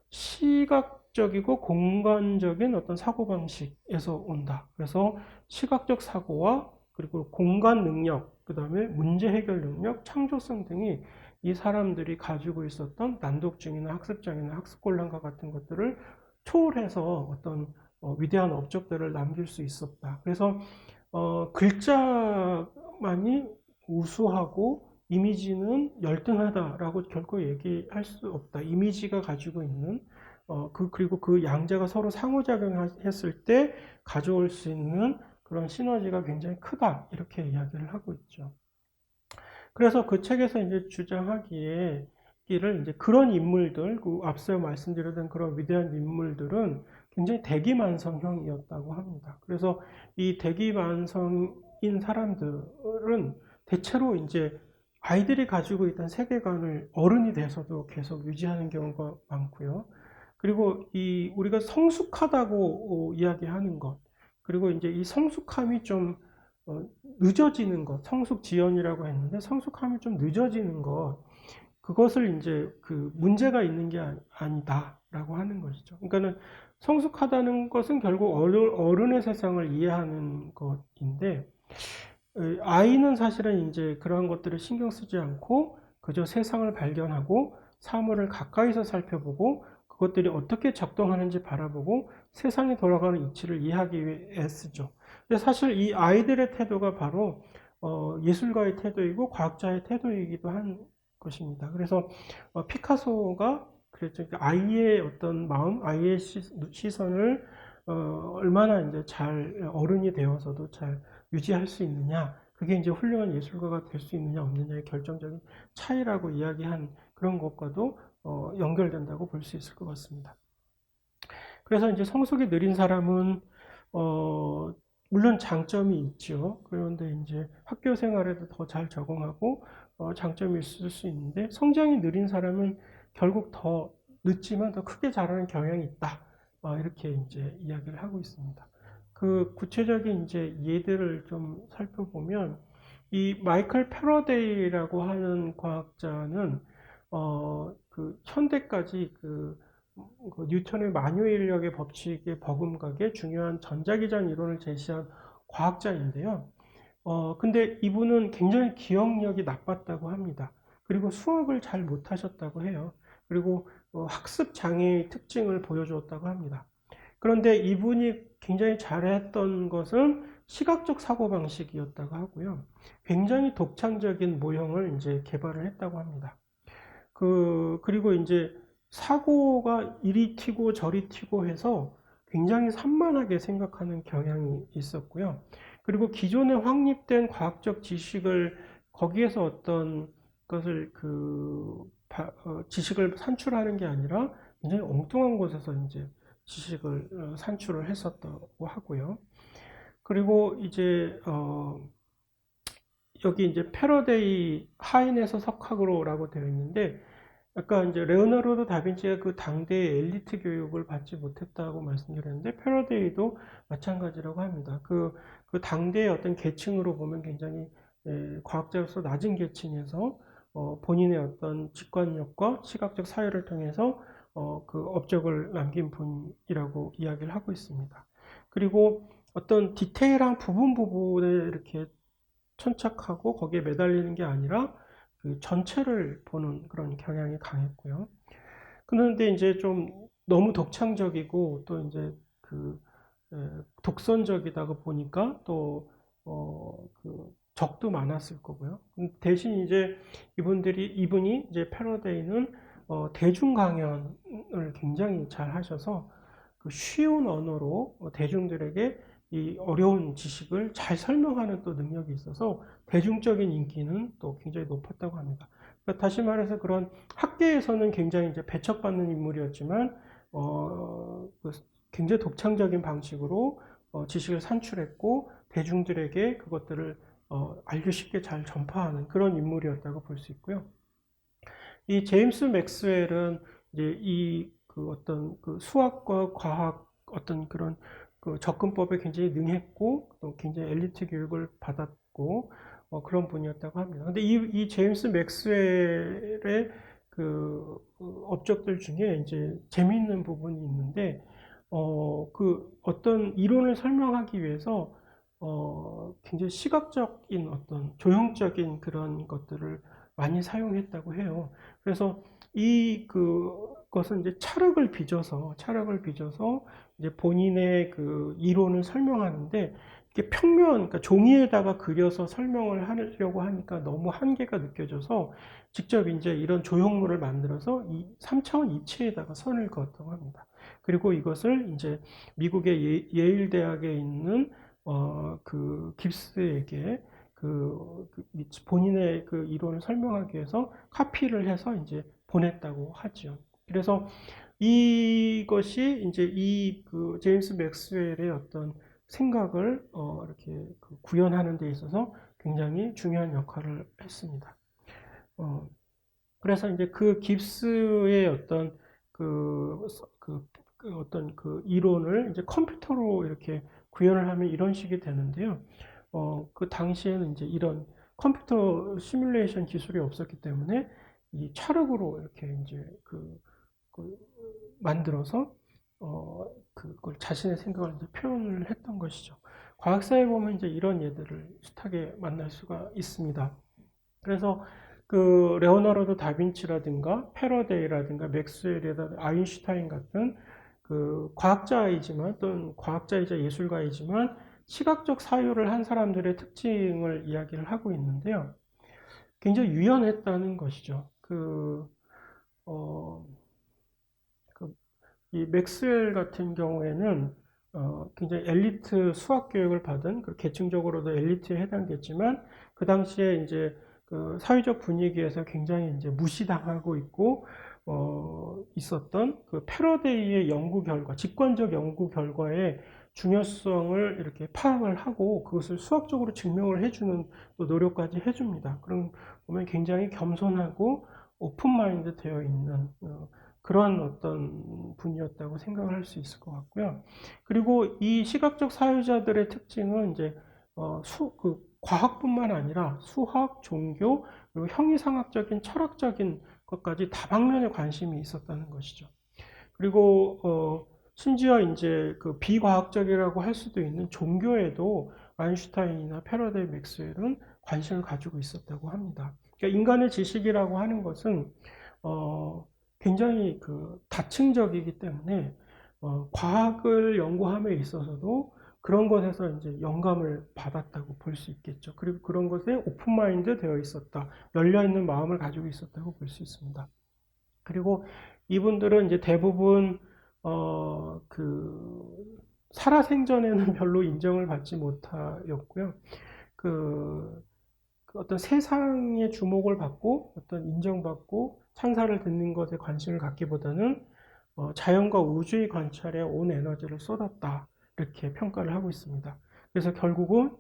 시각적이고 공간적인 어떤 사고방식에서 온다. 그래서 시각적 사고와 그리고 공간 능력, 그 다음에 문제 해결 능력, 창조성 등이 이 사람들이 가지고 있었던 난독증이나 학습장애나 학습곤란과 같은 것들을 초월해서 어떤 위대한 업적들을 남길 수 있었다. 그래서 글자만이 우수하고 이미지는 열등하다라고 결코 얘기할 수 없다. 이미지가 가지고 있는 그리고 그 양자가 서로 상호작용했을 때 가져올 수 있는 그런 시너지가 굉장히 크다. 이렇게 이야기를 하고 있죠. 그래서 그 책에서 이제 주장하기에 이제 그런 인물들, 그 앞서 말씀드렸던 그런 위대한 인물들은 굉장히 대기만성형이었다고 합니다. 그래서 이 대기만성인 사람들은 대체로 이제 아이들이 가지고 있던 세계관을 어른이 돼서도 계속 유지하는 경우가 많고요. 그리고 이 우리가 성숙하다고 이야기하는 것, 그리고 이제 이 성숙함이 좀 늦어지는 것, 성숙지연이라고 했는데 성숙함이 좀 늦어지는 것, 그것을 이제 그 문제가 있는 게 아니다라고 하는 것이죠. 그러니까는 성숙하다는 것은 결국 어른의 세상을 이해하는 것인데, 아이는 사실은 이제 그러한 것들을 신경 쓰지 않고 그저 세상을 발견하고 사물을 가까이서 살펴보고 그것들이 어떻게 작동하는지 바라보고 세상이 돌아가는 이치를 이해하기 위해 쓰죠. 근데 사실 이 아이들의 태도가 바로 예술가의 태도이고 과학자의 태도이기도 한 것입니다. 그래서 피카소가 그랬죠. 아이의 어떤 마음, 아이의 시선을 얼마나 이제 잘 어른이 되어서도 잘 유지할 수 있느냐, 그게 이제 훌륭한 예술가가 될 수 있느냐 없느냐의 결정적인 차이라고 이야기한 그런 것과도 연결된다고 볼 수 있을 것 같습니다. 그래서 이제 성숙이 느린 사람은 물론 장점이 있죠. 그런데 이제 학교 생활에도 더 잘 적응하고 장점이 있을 수 있는데, 성장이 느린 사람은 결국 더 늦지만 더 크게 자라는 경향이 있다. 이렇게 이제 이야기를 하고 있습니다. 그 구체적인 이제 예들을 좀 살펴보면, 이 마이클 패러데이라고 하는 과학자는 그 현대까지 그 뉴턴의 만유인력의 법칙에 버금가게 중요한 전자기전 이론을 제시한 과학자인데요. 근데 이분은 굉장히 기억력이 나빴다고 합니다. 그리고 수학을 잘 못하셨다고 해요. 그리고 학습 장애의 특징을 보여주었다고 합니다. 그런데 이분이 굉장히 잘했던 것은 시각적 사고방식이었다고 하고요. 굉장히 독창적인 모형을 이제 개발을 했다고 합니다. 그리고 이제 사고가 이리 튀고 저리 튀고 해서 굉장히 산만하게 생각하는 경향이 있었고요. 그리고 기존에 확립된 과학적 지식을 거기에서 어떤 것을 지식을 산출하는 게 아니라 굉장히 엉뚱한 곳에서 이제 지식을 산출을 했었다고 하고요. 그리고 이제 여기 이제 패러데이 하인에서 석학으로라고 되어 있는데, 아까 이제 레오나르도 다빈치가 그 당대의 엘리트 교육을 받지 못했다고 말씀드렸는데, 패러데이도 마찬가지라고 합니다. 그 당대의 어떤 계층으로 보면 굉장히 과학자로서 낮은 계층에서 본인의 어떤 직관력과 시각적 사회를 통해서 그 업적을 남긴 분이라고 이야기를 하고 있습니다. 그리고 어떤 디테일한 부분에 이렇게 천착하고 거기에 매달리는 게 아니라 그 전체를 보는 그런 경향이 강했고요. 그런데 이제 좀 너무 독창적이고 또 이제 그 독선적이다가 보니까 또 그 적도 많았을 거고요. 대신 이제 이분이 이제 패러데이는 대중 강연을 굉장히 잘 하셔서 그 쉬운 언어로 대중들에게 이 어려운 지식을 잘 설명하는 또 능력이 있어서 대중적인 인기는 또 굉장히 높았다고 합니다. 그러니까 다시 말해서 그런 학계에서는 굉장히 이제 배척받는 인물이었지만 그 굉장히 독창적인 방식으로 지식을 산출했고 대중들에게 그것들을 알기 쉽게 잘 전파하는 그런 인물이었다고 볼 수 있고요. 이 제임스 맥스웰은 이제 그 어떤 그 수학과 과학 어떤 그런 그 접근법에 굉장히 능했고 또 굉장히 엘리트 교육을 받았고 그런 분이었다고 합니다. 근데 이 제임스 맥스웰의 그 업적들 중에 이제 재미있는 부분이 있는데 그 어떤 이론을 설명하기 위해서 굉장히 시각적인 어떤 조형적인 그런 것들을 많이 사용했다고 해요. 그래서 그것은 이제 찰흙을 빚어서 이제 본인의 그 이론을 설명하는데 이게 그러니까 종이에다가 그려서 설명을 하려고 하니까 너무 한계가 느껴져서 직접 이제 이런 조형물을 만들어서 이 3차원 입체에다가 선을 그었다고 합니다. 그리고 이것을 이제 미국의 예일 대학에 있는 그 깁스에게 본인의 그 이론을 설명하기 위해서 카피를 해서 이제 보냈다고 하죠. 그래서 이것이 이제 그 제임스 맥스웰의 어떤 생각을 이렇게 구현하는 데 있어서 굉장히 중요한 역할을 했습니다. 어, 그래서 이제 그 깁스의 어떤 그, 그, 그 어떤 그 이론을 이제 컴퓨터로 이렇게 구현을 하면 이런 식이 되는데요. 그 당시에는 이제 이런 컴퓨터 시뮬레이션 기술이 없었기 때문에 이 찰흙으로 이렇게 이제 그 만들어서 그걸 자신의 생각을 이제 표현을 했던 것이죠. 과학사에 보면 이제 이런 예들을 숱하게 만날 수가 있습니다. 그래서 그 레오나르도 다빈치라든가 패러데이라든가 맥스웰이라든가 아인슈타인 같은 그 과학자이지만 또는 과학자이자 예술가이지만 시각적 사유를 한 사람들의 특징을 이야기를 하고 있는데요. 굉장히 유연했다는 것이죠. 어, 이 맥스웰 같은 경우에는 굉장히 엘리트 수학 교육을 받은 그 계층적으로도 엘리트에 해당됐지만 그 당시에 이제 그 사회적 분위기에서 굉장히 이제 무시당하고 있었던 그 패러데이의 연구 결과, 직관적 연구 결과의 중요성을 이렇게 파악을 하고 그것을 수학적으로 증명을 해주는 또 노력까지 해줍니다. 그럼 보면 굉장히 겸손하고 오픈 마인드 되어 있는 그런 어떤 분이었다고 생각을 할 수 있을 것 같고요. 그리고 이 시각적 사유자들의 특징은 이제 과학뿐만 아니라 수학, 종교, 그리고 형이상학적인 철학적인 것까지 다방면에 관심이 있었다는 것이죠. 그리고 심지어 이제 그 비과학적이라고 할 수도 있는 종교에도 아인슈타인이나 패러데이 맥스웰은 관심을 가지고 있었다고 합니다. 그러니까 인간의 지식이라고 하는 것은 어, 굉장히 그 다층적이기 때문에 과학을 연구함에 있어서도 그런 것에서 이제 영감을 받았다고 볼 수 있겠죠. 그리고 그런 것에 오픈마인드 되어 있었다, 열려 있는 마음을 가지고 있었다고 볼 수 있습니다. 그리고 이분들은 이제 대부분 살아생전에는 별로 인정을 받지 못하였고요. 그 어떤 세상의 주목을 받고 어떤 인정받고 찬사를 듣는 것에 관심을 갖기보다는 자연과 우주의 관찰에 온 에너지를 쏟았다 이렇게 평가를 하고 있습니다. 그래서 결국은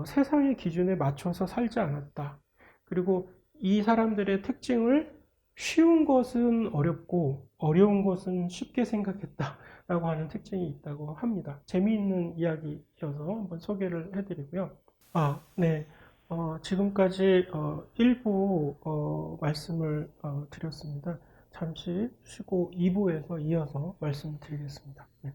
세상의 기준에 맞춰서 살지 않았다. 그리고 이 사람들의 특징을 쉬운 것은 어렵고 어려운 것은 쉽게 생각했다라고 하는 특징이 있다고 합니다. 재미있는 이야기여서 한번 소개를 해드리고요. 네. 지금까지 일부 말씀을 드렸습니다. 잠시 쉬고 2부에서 이어서 말씀드리겠습니다. 네.